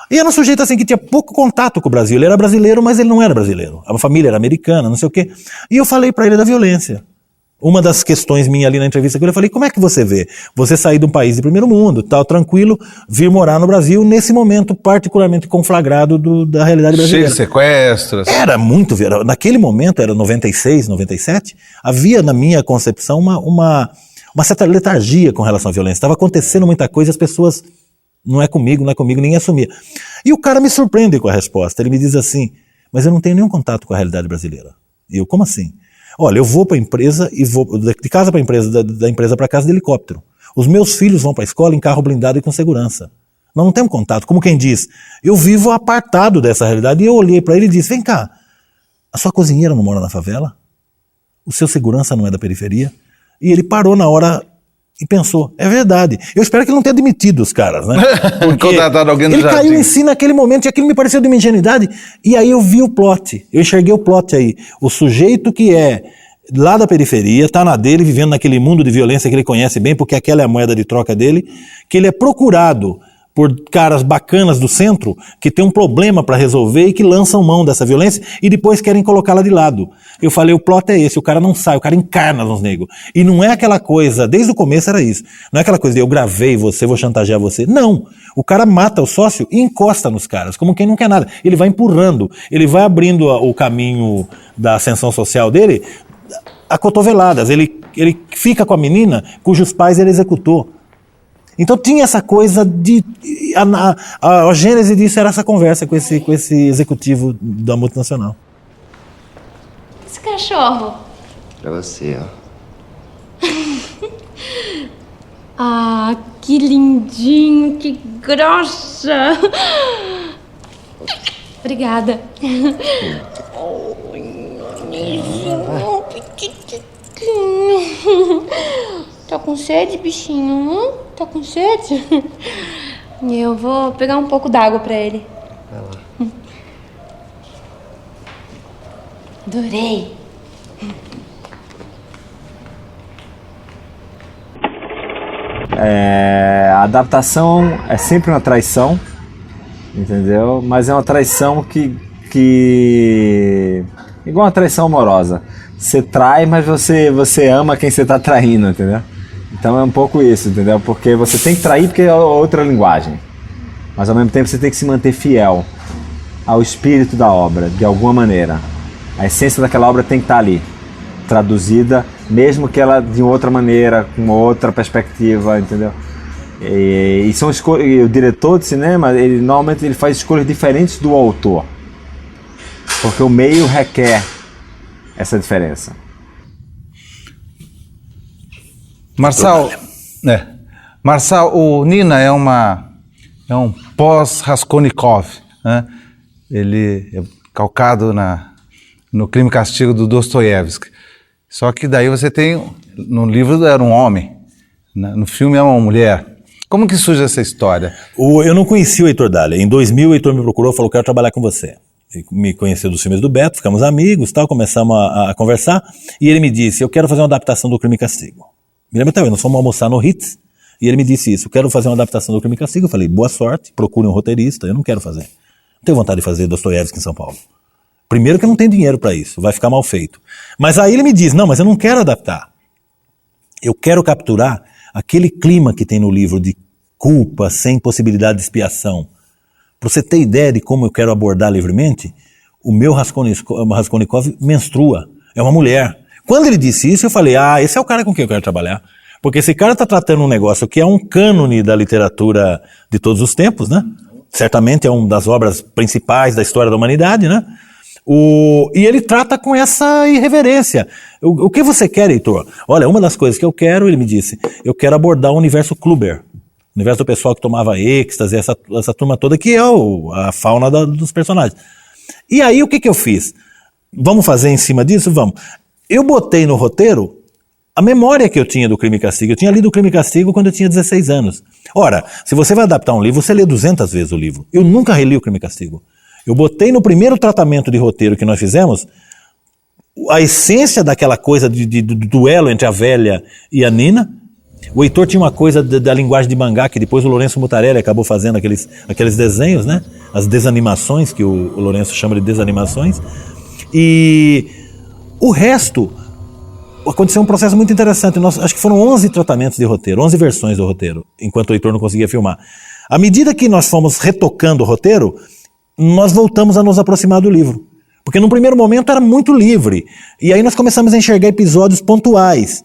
E era um sujeito assim que tinha pouco contato com o Brasil, ele era brasileiro, mas ele não era brasileiro, a família era americana, não sei o quê. E eu falei para ele da violência. Uma das questões minha ali na entrevista que eu falei, como é que você vê? Você sair de um país de primeiro mundo, tal, tranquilo, vir morar no Brasil nesse momento particularmente conflagrado da realidade brasileira. Cheio de sequestros. Era muito, naquele momento, era 96, 97, havia na minha concepção uma certa letargia com relação à violência. Estava acontecendo muita coisa e as pessoas, não é comigo, ninguém assumia. E o cara me surpreende com a resposta, ele me diz assim, mas eu não tenho nenhum contato com a realidade brasileira. E eu, como assim? Olha, eu vou para a empresa e vou de casa para a empresa, da empresa para casa de helicóptero. Os meus filhos vão para a escola em carro blindado e com segurança. Nós não temos contato. Como quem diz, eu vivo apartado dessa realidade. E eu olhei para ele e disse, vem cá, a sua cozinheira não mora na favela? O seu segurança não é da periferia? E ele parou na hora e pensou, é verdade. Eu espero que ele não tenha demitido os caras, né? Contratado alguém do ele jardim. caiu em si naquele momento e aquilo me pareceu de uma ingenuidade. E aí eu vi o plot, eu enxerguei o plot aí. O sujeito que é lá da periferia, tá na dele, vivendo naquele mundo de violência que ele conhece bem, porque aquela é a moeda de troca dele, que ele é procurado por caras bacanas do centro que tem um problema para resolver e que lançam mão dessa violência e depois querem colocá-la de lado. Eu falei, o plot é esse, o cara não sai, o cara encarna nos negros. E não é aquela coisa, desde o começo era isso, não é aquela coisa de eu gravei você, vou chantagear você. Não, o cara mata o sócio e encosta nos caras, como quem não quer nada. Ele vai empurrando, ele vai abrindo o caminho da ascensão social dele a cotoveladas. Ele fica com a menina cujos pais ele executou. Então tinha essa coisa de... A gênese disso era essa conversa com esse executivo da multinacional. Esse cachorro. Pra você, ó. Ah, que lindinho, que grossa. Obrigada. Tá com sede, bichinho? Tá com sede? Eu vou pegar um pouco d'água pra ele. Vai lá. Adorei. A adaptação é sempre uma traição, entendeu? Mas é uma traição que igual uma traição amorosa. Você trai, mas você ama quem você tá traindo, entendeu? Então é um pouco isso, entendeu? Porque você tem que trair porque é outra linguagem. Mas ao mesmo tempo você tem que se manter fiel. ao espírito da obra, de alguma maneira. A essência daquela obra tem que estar ali, traduzida, mesmo que ela de outra maneira, com outra perspectiva, entendeu? E são o diretor de cinema, normalmente ele faz escolhas diferentes do autor, porque o meio requer essa diferença. Marçal, o Nina é um pós-Raskolnikov, né? Ele é calcado no Crime e Castigo do Dostoiévski. Só que daí você tem, no livro era um homem, no filme é uma mulher. Como que surge essa história? Eu não conhecia o Heitor Dália. Em 2000 o Heitor me procurou e falou: quero trabalhar com você. Ele me conheceu dos filmes do Beto, ficamos amigos, tal, começamos a conversar, e ele me disse: eu quero fazer uma adaptação do Crime e Castigo. Me lembro até hoje, nós fomos almoçar no Ritz, e ele me disse isso: eu quero fazer uma adaptação do Crime e Castigo. Eu falei: boa sorte, procure um roteirista. Eu não quero fazer. Não tenho vontade de fazer Dostoiévski em São Paulo. Primeiro que eu não tenho dinheiro para isso, vai ficar mal feito. Mas aí ele me diz: não, mas eu não quero adaptar. Eu quero capturar aquele clima que tem no livro de culpa sem possibilidade de expiação. Para você ter ideia de como eu quero abordar livremente, o meu Raskolnikov menstrua, é uma mulher. Quando ele disse isso, eu falei: esse é o cara com quem eu quero trabalhar. Porque esse cara está tratando um negócio que é um cânone da literatura de todos os tempos, né? Certamente é uma das obras principais da história da humanidade, né? E ele trata com essa irreverência. O que você quer, Heitor? Olha, uma das coisas que eu quero, ele me disse, eu quero abordar o universo Kluber. O universo do pessoal que tomava êxtase, essa turma toda, que é a fauna dos personagens. E aí, o que eu fiz? Vamos fazer em cima disso? Vamos. Eu botei no roteiro a memória que eu tinha do Crime e Castigo. Eu tinha lido o Crime e Castigo quando eu tinha 16 anos. Ora, se você vai adaptar um livro, você lê 200 vezes o livro. Eu nunca reli o Crime e Castigo. Eu botei no primeiro tratamento de roteiro que nós fizemos a essência daquela coisa do duelo entre a velha e a Nina. O Heitor tinha uma coisa da linguagem de mangá, que depois o Lourenço Mutarelli acabou fazendo aqueles desenhos, né? As desanimações, que o Lourenço chama de desanimações. E o resto, aconteceu um processo muito interessante. Acho que foram 11 tratamentos de roteiro, 11 versões do roteiro, enquanto o Heitor não conseguia filmar. À medida que nós fomos retocando o roteiro, nós voltamos a nos aproximar do livro. Porque num primeiro momento era muito livre. E aí nós começamos a enxergar episódios pontuais.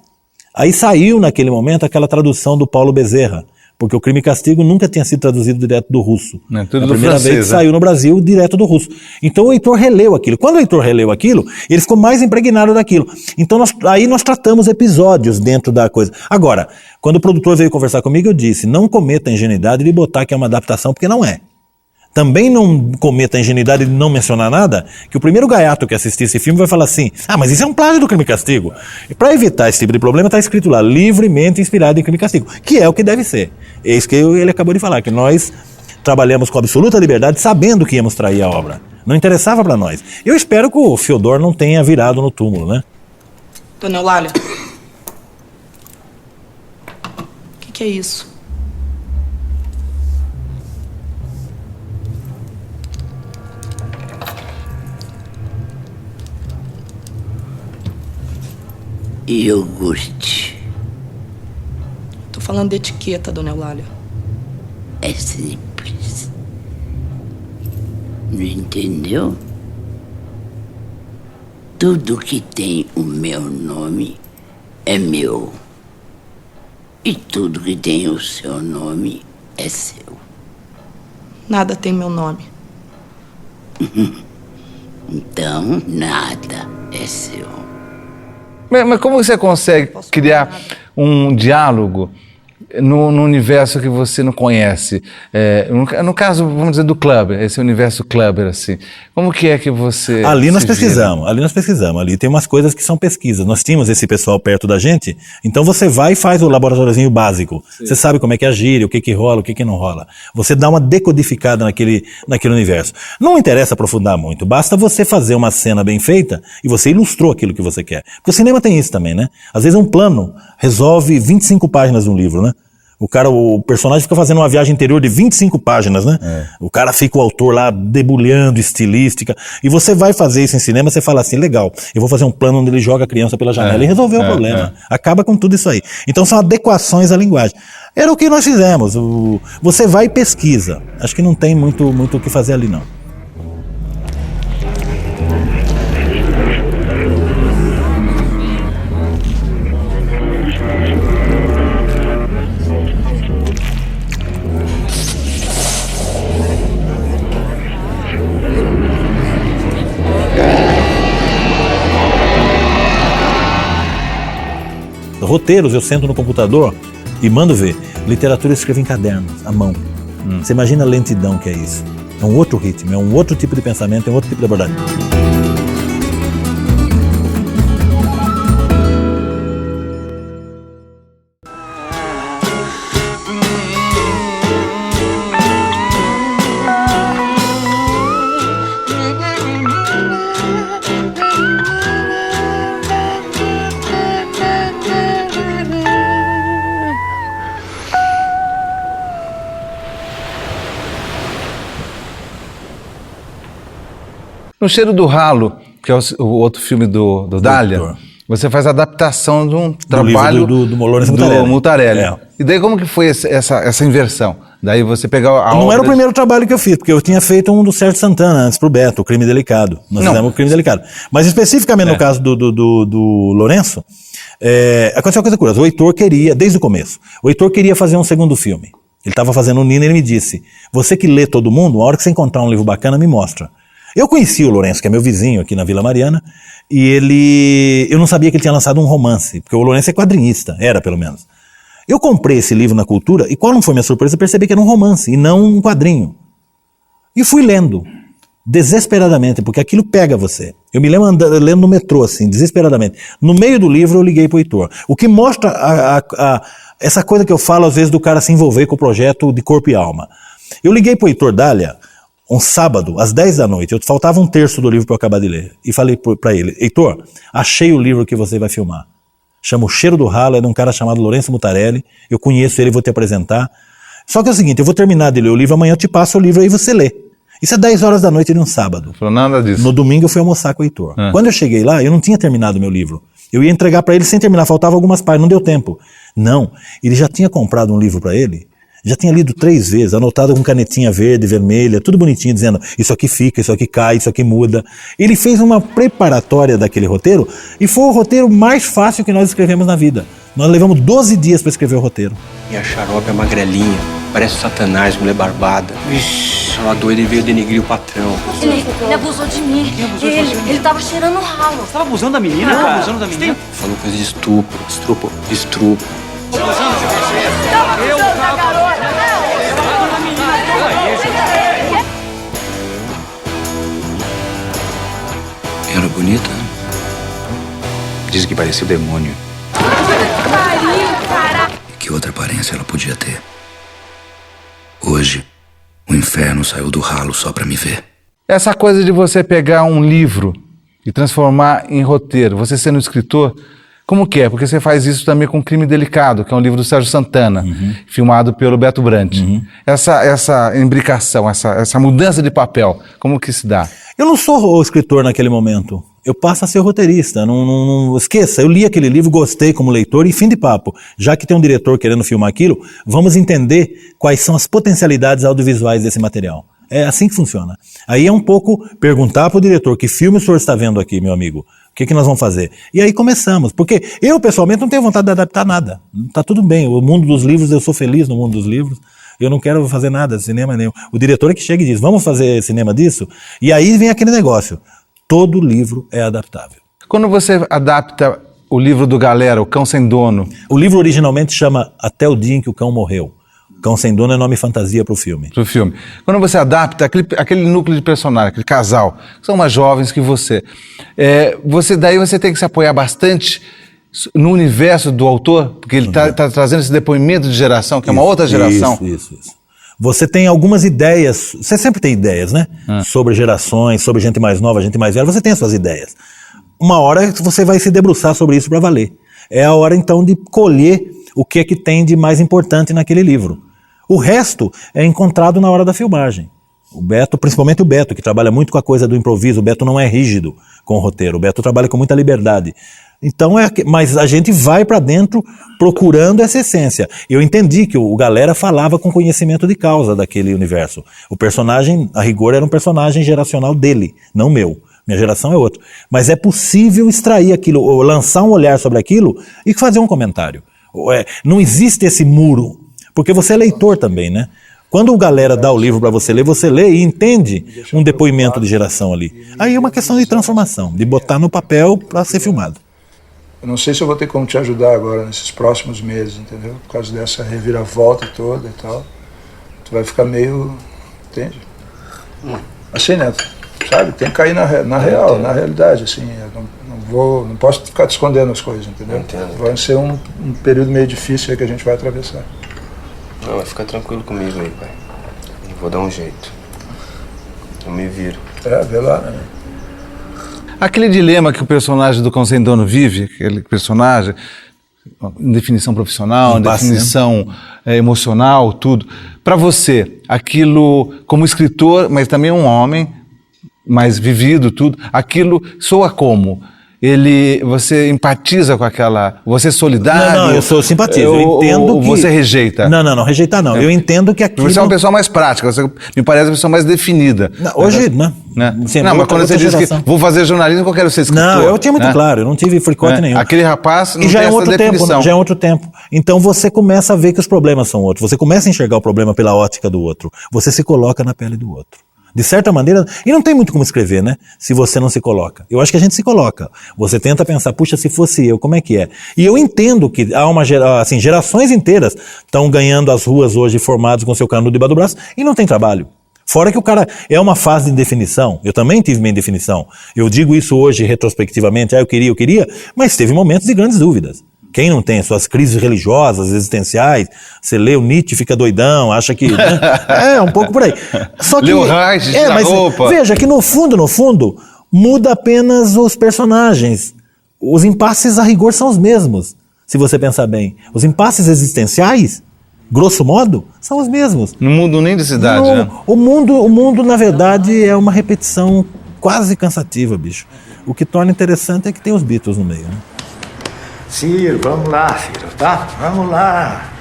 Aí saiu naquele momento aquela tradução do Paulo Bezerra, porque o Crime e Castigo nunca tinha sido traduzido direto do russo. É a primeira vez que saiu no Brasil direto do russo. Então o Heitor releu aquilo. Quando o Heitor releu aquilo, ele ficou mais impregnado daquilo. Então aí nós tratamos episódios dentro da coisa. Agora, quando o produtor veio conversar comigo, eu disse: não cometa a ingenuidade de botar que é uma adaptação, porque não é. Também não cometa a ingenuidade de não mencionar nada, que o primeiro gaiato que assistir esse filme vai falar assim: mas isso é um plágio do Crime e Castigo. E para evitar esse tipo de problema, está escrito lá: livremente inspirado em Crime e Castigo, que é o que deve ser. É isso que ele acabou de falar, que nós trabalhamos com absoluta liberdade, sabendo que íamos trair a obra. Não interessava para nós. Eu espero que o Fyodor não tenha virado no túmulo, né? Dona Eulália, o que é isso? Iogurte. Tô falando de etiqueta, Dona Eulália. É simples. Não entendeu? Tudo que tem o meu nome é meu. E tudo que tem o seu nome é seu. Nada tem meu nome. Então, nada é seu. Mas como você consegue criar um diálogo no universo que você não conhece? No caso, vamos dizer, do Clubber, esse universo Clubber, assim. Como que é que você... Ali nós pesquisamos. Ali tem umas coisas que são pesquisas. Nós tínhamos esse pessoal perto da gente, então você vai e faz o laboratóriozinho básico. Sim. Você sabe como é que é a gíria, o que rola, o que não rola. Você dá uma decodificada naquele universo. Não interessa aprofundar muito, basta você fazer uma cena bem feita e você ilustrou aquilo que você quer. Porque o cinema tem isso também, né? Às vezes um plano resolve 25 páginas de um livro, né? O personagem fica fazendo uma viagem interior de 25 páginas, né? O cara fica, o autor lá, debulhando estilística. E você vai fazer isso em cinema, você fala assim: legal, eu vou fazer um plano onde ele joga a criança pela janela e resolveu o problema. Acaba com tudo isso aí. Então são adequações à linguagem. Era o que nós fizemos. Você vai e pesquisa. Acho que não tem muito o que fazer ali, não. Roteiros eu sento no computador e mando ver. Literatura eu escrevo em cadernos, à mão. Você imagina a lentidão que é isso. É um outro ritmo, é um outro tipo de pensamento, é um outro tipo de abordagem. No Cheiro do Ralo, que é o outro filme do Dália, você faz a adaptação de um trabalho do Lourenço Mutarelli. E daí como que foi essa inversão? Daí você pegou a Não era o primeiro trabalho que eu fiz, porque eu tinha feito um do Sérgio Santana antes pro Beto, o Crime Delicado. Nós fizemos o Crime Delicado. Mas especificamente no caso do Lourenço, aconteceu uma coisa curiosa. O Heitor queria, desde o começo, o Heitor queria fazer um segundo filme. Ele estava fazendo o Nina e ele me disse, você que lê todo mundo, a hora que você encontrar um livro bacana, me mostra. Eu conheci o Lourenço, que é meu vizinho aqui na Vila Mariana, e eu não sabia que ele tinha lançado um romance, porque o Lourenço é quadrinista, era pelo menos. Eu comprei esse livro na Cultura, e qual não foi minha surpresa? Eu percebi que era um romance, e não um quadrinho. E fui lendo, desesperadamente, porque aquilo pega você. Eu me lembro lendo no metrô, assim, desesperadamente. No meio do livro eu liguei pro Heitor. O que mostra essa coisa que eu falo às vezes do cara se envolver com o projeto de corpo e alma. Eu liguei pro Heitor Dália, um sábado, às 10 da noite, faltava um terço do livro para eu acabar de ler. E falei para ele, Heitor, achei o livro que você vai filmar. Chama O Cheiro do Ralo, é de um cara chamado Lourenço Mutarelli. Eu conheço ele, vou te apresentar. Só que é o seguinte, eu vou terminar de ler o livro, amanhã eu te passo o livro aí você lê. Isso é 10 horas da noite de um sábado. Falou nada disso. No domingo eu fui almoçar com o Heitor. Quando eu cheguei lá, eu não tinha terminado meu livro. Eu ia entregar para ele sem terminar, faltava algumas páginas, não deu tempo. Não, ele já tinha comprado um livro para ele, já tinha lido 3 vezes, anotado com canetinha verde, vermelha, tudo bonitinho, dizendo isso aqui fica, isso aqui cai, isso aqui muda. Ele fez uma preparatória daquele roteiro e foi o roteiro mais fácil que nós escrevemos na vida. Nós levamos 12 dias para escrever o roteiro. E a Xarope é magrelinha, parece o Satanás, mulher barbada. Vixe, ela doida e veio denegrir o patrão. Ele abusou de mim. Ele tava cheirando ralo. Você tava abusando da menina, cara? Abusando da menina? Falou coisa de estupro. Estupro. Era bonita? Dizem que parecia o demônio. E que outra aparência ela podia ter? Hoje, o inferno saiu do ralo só pra me ver. Essa coisa de você pegar um livro e transformar em roteiro, você sendo escritor, como que é? Porque você faz isso também com Crime Delicado, que é um livro do Sérgio Santana, filmado pelo Beto Brant. Essa imbricação, essa mudança de papel, como que se dá? Eu não sou o escritor naquele momento. Eu passo a ser roteirista. Não esqueça, eu li aquele livro, gostei como leitor e fim de papo. Já que tem um diretor querendo filmar aquilo, vamos entender quais são as potencialidades audiovisuais desse material. É assim que funciona. Aí é um pouco perguntar para o diretor, que filme o senhor está vendo aqui, meu amigo? O que nós vamos fazer? E aí começamos, porque eu pessoalmente não tenho vontade de adaptar nada. Tá tudo bem, o mundo dos livros, eu sou feliz no mundo dos livros. Eu não quero fazer nada de cinema nenhum. O diretor é que chega e diz, vamos fazer cinema disso? E aí vem aquele negócio, todo livro é adaptável. Quando você adapta o livro do Galera, O Cão Sem Dono... O livro originalmente chama Até o Dia em que o Cão Morreu. Cão Sem Dono é nome fantasia para o filme. Pro filme. Quando você adapta aquele núcleo de personagem, aquele casal, que são mais jovens que você, daí você tem que se apoiar bastante no universo do autor, porque ele está trazendo esse depoimento de geração, que é uma outra geração. Isso. Você tem algumas ideias, você sempre tem ideias, né? Sobre gerações, sobre gente mais nova, gente mais velha, você tem as suas ideias. Uma hora você vai se debruçar sobre isso para valer. É a hora então de colher o que é que tem de mais importante naquele livro. O resto é encontrado na hora da filmagem. O Beto, principalmente o Beto, que trabalha muito com a coisa do improviso, o Beto não é rígido com o roteiro, o Beto trabalha com muita liberdade. Então, mas a gente vai para dentro procurando essa essência. Eu entendi que o Galera falava com conhecimento de causa daquele universo. O personagem, a rigor, era um personagem geracional dele, não meu. Minha geração é outra. Mas é possível extrair aquilo, ou lançar um olhar sobre aquilo e fazer um comentário. Não existe esse muro, porque você é leitor também, né? Quando o Galera dá o livro para você lê e entende um depoimento de geração ali. Aí é uma questão de transformação, de botar no papel para ser filmado. Eu não sei se eu vou ter como te ajudar agora nesses próximos meses, entendeu? Por causa dessa reviravolta toda e tal. Tu vai ficar meio... Entende? Assim, né? Sabe? Tem que cair na real, na realidade, assim. Eu não posso ficar te escondendo as coisas, entendeu? Vai ser um período meio difícil aí que a gente vai atravessar. Não, mas fica tranquilo comigo aí, pai. Eu vou dar um jeito. Eu me viro. Vê lá, né? Aquele dilema que o personagem do Cão Sem Dono vive, aquele personagem, em definição profissional, em definição emocional, tudo. Para você, aquilo, como escritor, mas também um homem, mais vivido, tudo, aquilo soa como? Você empatiza com aquela... Você é solidário? Não, eu sou simpatizo. Eu entendo que... Você rejeita? Não, rejeitar não. Eu entendo que aquilo... Você é uma pessoa mais prática, você me parece uma pessoa mais definida. Hoje, né? Não, mas quando você diz que vou fazer jornalismo, eu quero ser escritor. Não, eu tinha muito claro, eu não tive fricote nenhum. Aquele rapaz não tem essa Tempo, definição. já é outro tempo. Então você começa a ver que os problemas são outros. Você começa a enxergar o problema pela ótica do outro. Você se coloca na pele do outro. De certa maneira, e não tem muito como escrever, né? Se você não se coloca. Eu acho que a gente se coloca. Você tenta pensar, puxa, se fosse eu, como é que é? E eu entendo que há gerações inteiras estão ganhando as ruas hoje formados com seu canudo debaixo do braço e não tem trabalho. Fora que o cara é uma fase de indefinição. Eu também tive minha indefinição. Eu digo isso hoje retrospectivamente, eu queria, mas teve momentos de grandes dúvidas. Quem não tem suas crises religiosas, existenciais, você lê o Nietzsche e fica doidão, acha que... Né? É um pouco por aí. Só que, lê o Reich, mas roupa. Veja que no fundo, muda apenas os personagens. Os impasses a rigor são os mesmos, se você pensar bem. Os impasses existenciais, grosso modo, são os mesmos. Não mudam nem de cidade, né? O mundo, na verdade, é uma repetição quase cansativa, bicho. O que torna interessante é que tem os Beatles no meio, né? Ciro, vamos lá, Ciro, tá? Vamos lá.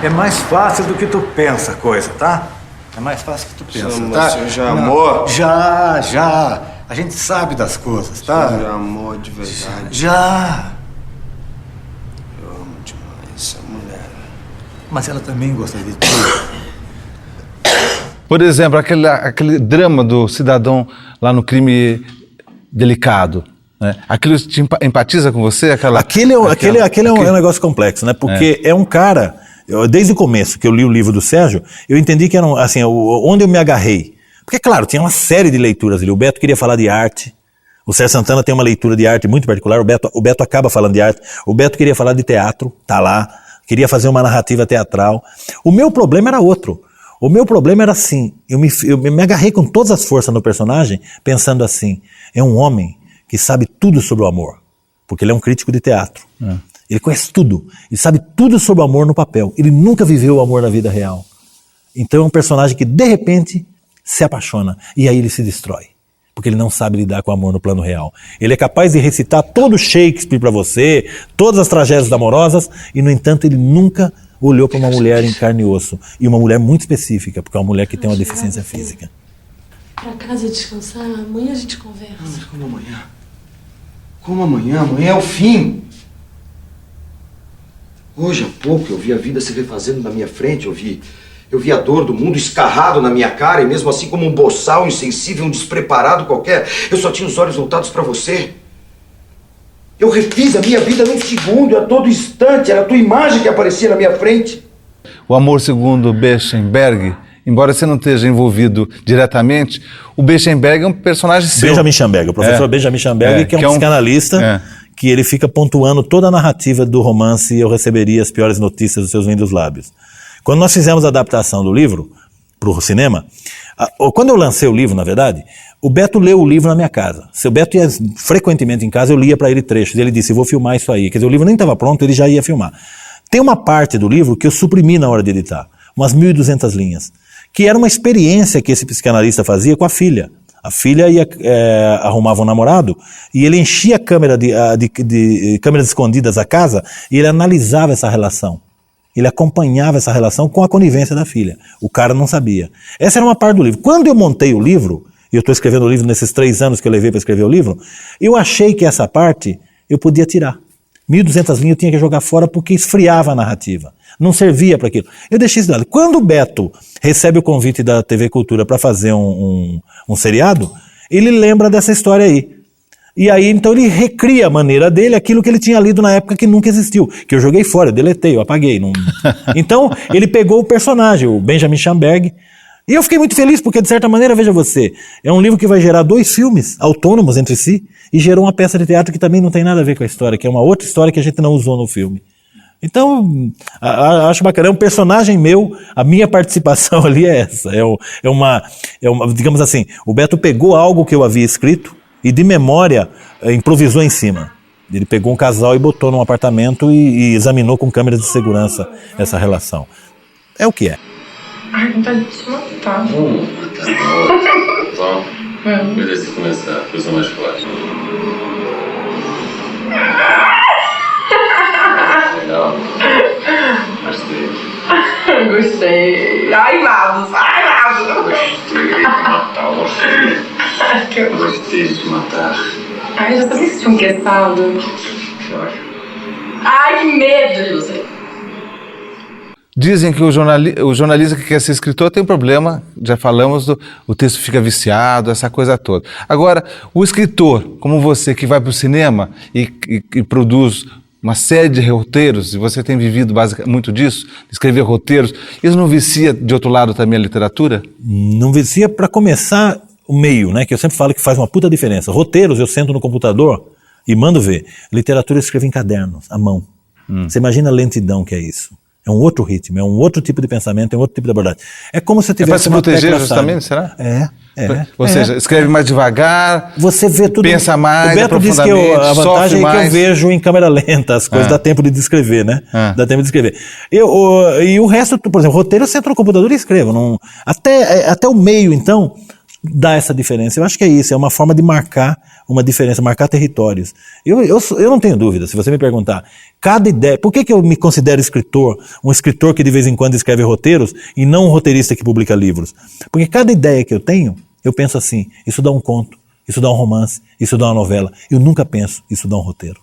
É mais fácil do que tu pensa, coisa, tá? É mais fácil do que tu pensa, tá? Você já amou? Já. A gente sabe das coisas, tá? Você já amou de verdade? Já. Eu amo demais essa mulher. Mas ela também gosta de ti. Por exemplo, aquele drama do cidadão lá no Crime Delicado. Né? Aquilo te empatiza com você? Aquele é um negócio complexo, né? Porque é um cara... Desde o começo que eu li o livro do Sérgio, eu entendi que era onde eu me agarrei. Porque, claro, tinha uma série de leituras ali. O Beto queria falar de arte. O Sérgio Santana tem uma leitura de arte muito particular. O Beto acaba falando de arte. O Beto queria falar de teatro, tá lá. Queria fazer uma narrativa teatral. O meu problema era outro. O meu problema era assim, eu me agarrei com todas as forças no personagem, pensando assim, é um homem que sabe tudo sobre o amor, porque ele é um crítico de teatro. Ele conhece tudo, ele sabe tudo sobre o amor no papel. Ele nunca viveu o amor na vida real. Então é um personagem que, de repente, se apaixona, e aí ele se destrói, porque ele não sabe lidar com o amor no plano real. Ele é capaz de recitar todo Shakespeare para você, todas as tragédias amorosas, e, no entanto, ele nunca olhou para uma mulher em carne e osso. E uma mulher muito específica, porque é uma mulher que tem uma deficiência física. Pra casa descansar, amanhã a gente conversa. Não, mas como amanhã? Como amanhã? Amanhã é o fim. Hoje há pouco eu vi a vida se refazendo na minha frente, eu vi a dor do mundo escarrado na minha cara, e mesmo assim, como um boçal insensível, um despreparado qualquer, eu só tinha os olhos voltados para você. Eu refiz a minha vida num segundo, a todo instante, era a tua imagem que aparecia na minha frente. O Amor Segundo Bechenberg, embora você não esteja envolvido diretamente, o Bechenberg é um personagem seu. Benjamin Schamberg, o professor Benjamin Schamberg, que é um psicanalista, que ele fica pontuando toda a narrativa do romance Eu Receberia as Piores Notícias dos Seus Lindos Lábios. Quando nós fizemos a adaptação do livro para o cinema, quando eu lancei o livro, na verdade, o Beto leu o livro na minha casa. Se o Beto ia frequentemente em casa, eu lia para ele trechos. E ele disse, eu vou filmar isso aí. Quer dizer, o livro nem estava pronto, ele já ia filmar. Tem uma parte do livro que eu suprimi na hora de editar, umas 1.200 linhas, que era uma experiência que esse psicanalista fazia com a filha. A filha arrumava um namorado e ele enchia a câmera de câmeras escondidas da casa e ele analisava essa relação. Ele acompanhava essa relação com a conivência da filha. O cara não sabia. Essa era uma parte do livro. Quando eu montei o livro, e eu estou escrevendo o livro nesses 3 anos que eu levei para escrever o livro, eu achei que essa parte eu podia tirar. 1.200 linhas eu tinha que jogar fora porque esfriava a narrativa. Não servia para aquilo. Eu deixei isso de lado. Quando o Beto recebe o convite da TV Cultura para fazer um seriado, ele lembra dessa história aí. E aí, então, ele recria a maneira dele, aquilo que ele tinha lido na época que nunca existiu, que eu joguei fora, eu deletei, eu apaguei. Não... Então, ele pegou o personagem, o Benjamin Schamberg, e eu fiquei muito feliz, porque, de certa maneira, veja você, é um livro que vai gerar 2 filmes autônomos entre si, e gerou uma peça de teatro que também não tem nada a ver com a história, que é uma outra história que a gente não usou no filme. Então, acho bacana, é um personagem meu, a minha participação ali é essa, é uma, digamos assim, o Beto pegou algo que eu havia escrito, e de memória improvisou em cima. Ele pegou um casal e botou num apartamento e examinou com câmeras de segurança essa relação. É o que é. Ai, vontade de te matar. Bom, beleza de começar, coisa mais forte. Legal. Gostei. Gostei. Ai, Mados. Gostei de matar você. Gostei de te matar. Ai, já sabia que você tinha um questado. Ai, que medo de você. Dizem que o jornalista que quer ser escritor tem um problema, já falamos, o texto fica viciado, essa coisa toda. Agora, o escritor, como você, que vai para o cinema e produz uma série de roteiros, e você tem vivido muito disso, escrever roteiros, isso não vicia, de outro lado, também a literatura? Não vicia, para começar, o meio, né? Que eu sempre falo que faz uma puta diferença. Roteiros, eu sento no computador e mando ver. Literatura eu escrevo em cadernos, à mão. Você imagina a lentidão que é isso. É um outro ritmo, é um outro tipo de pensamento, é um outro tipo de abordagem. É como se eu tivesse uma tecla. É para se proteger justamente, será? Ou seja, escreve mais devagar, você vê tudo, pensa mais, o Beto diz que a vantagem é que eu vejo em câmera lenta as coisas, dá tempo de descrever, né? Dá tempo de escrever. E o resto, por exemplo, roteiro eu sento no computador e escrevo. Até o meio, então, dá essa diferença. Eu acho que é isso, é uma forma de marcar uma diferença, marcar territórios. Eu não tenho dúvida, se você me perguntar, cada ideia, por que eu me considero escritor, um escritor que de vez em quando escreve roteiros e não um roteirista que publica livros? Porque cada ideia que eu tenho, eu penso assim, isso dá um conto, isso dá um romance, isso dá uma novela. Eu nunca penso, isso dá um roteiro.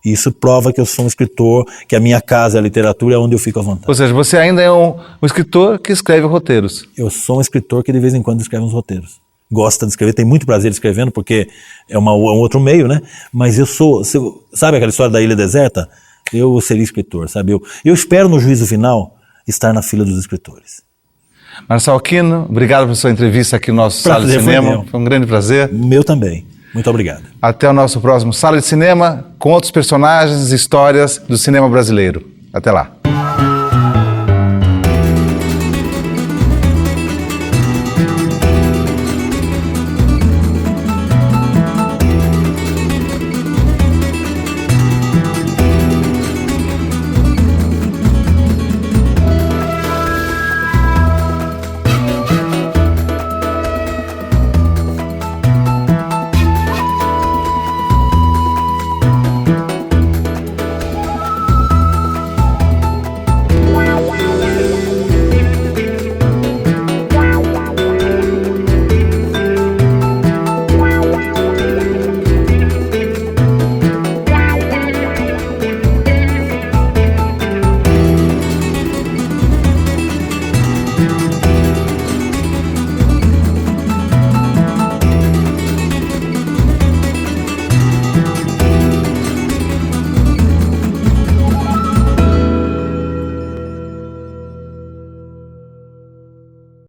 E isso prova que eu sou um escritor, que a minha casa, a literatura, é onde eu fico à vontade. Ou seja, você ainda é um escritor que escreve roteiros. Eu sou um escritor que de vez em quando escreve uns roteiros. Gosta de escrever, tem muito prazer escrevendo, porque é um outro meio, né? Mas sabe aquela história da ilha deserta? Eu seria escritor, sabe? Eu espero no juízo final estar na fila dos escritores. Marçal Aquino, obrigado por sua entrevista aqui no nosso Sala de Cinema. Foi um grande prazer. Meu também. Muito obrigado. Até o nosso próximo Sala de Cinema, com outros personagens e histórias do cinema brasileiro. Até lá.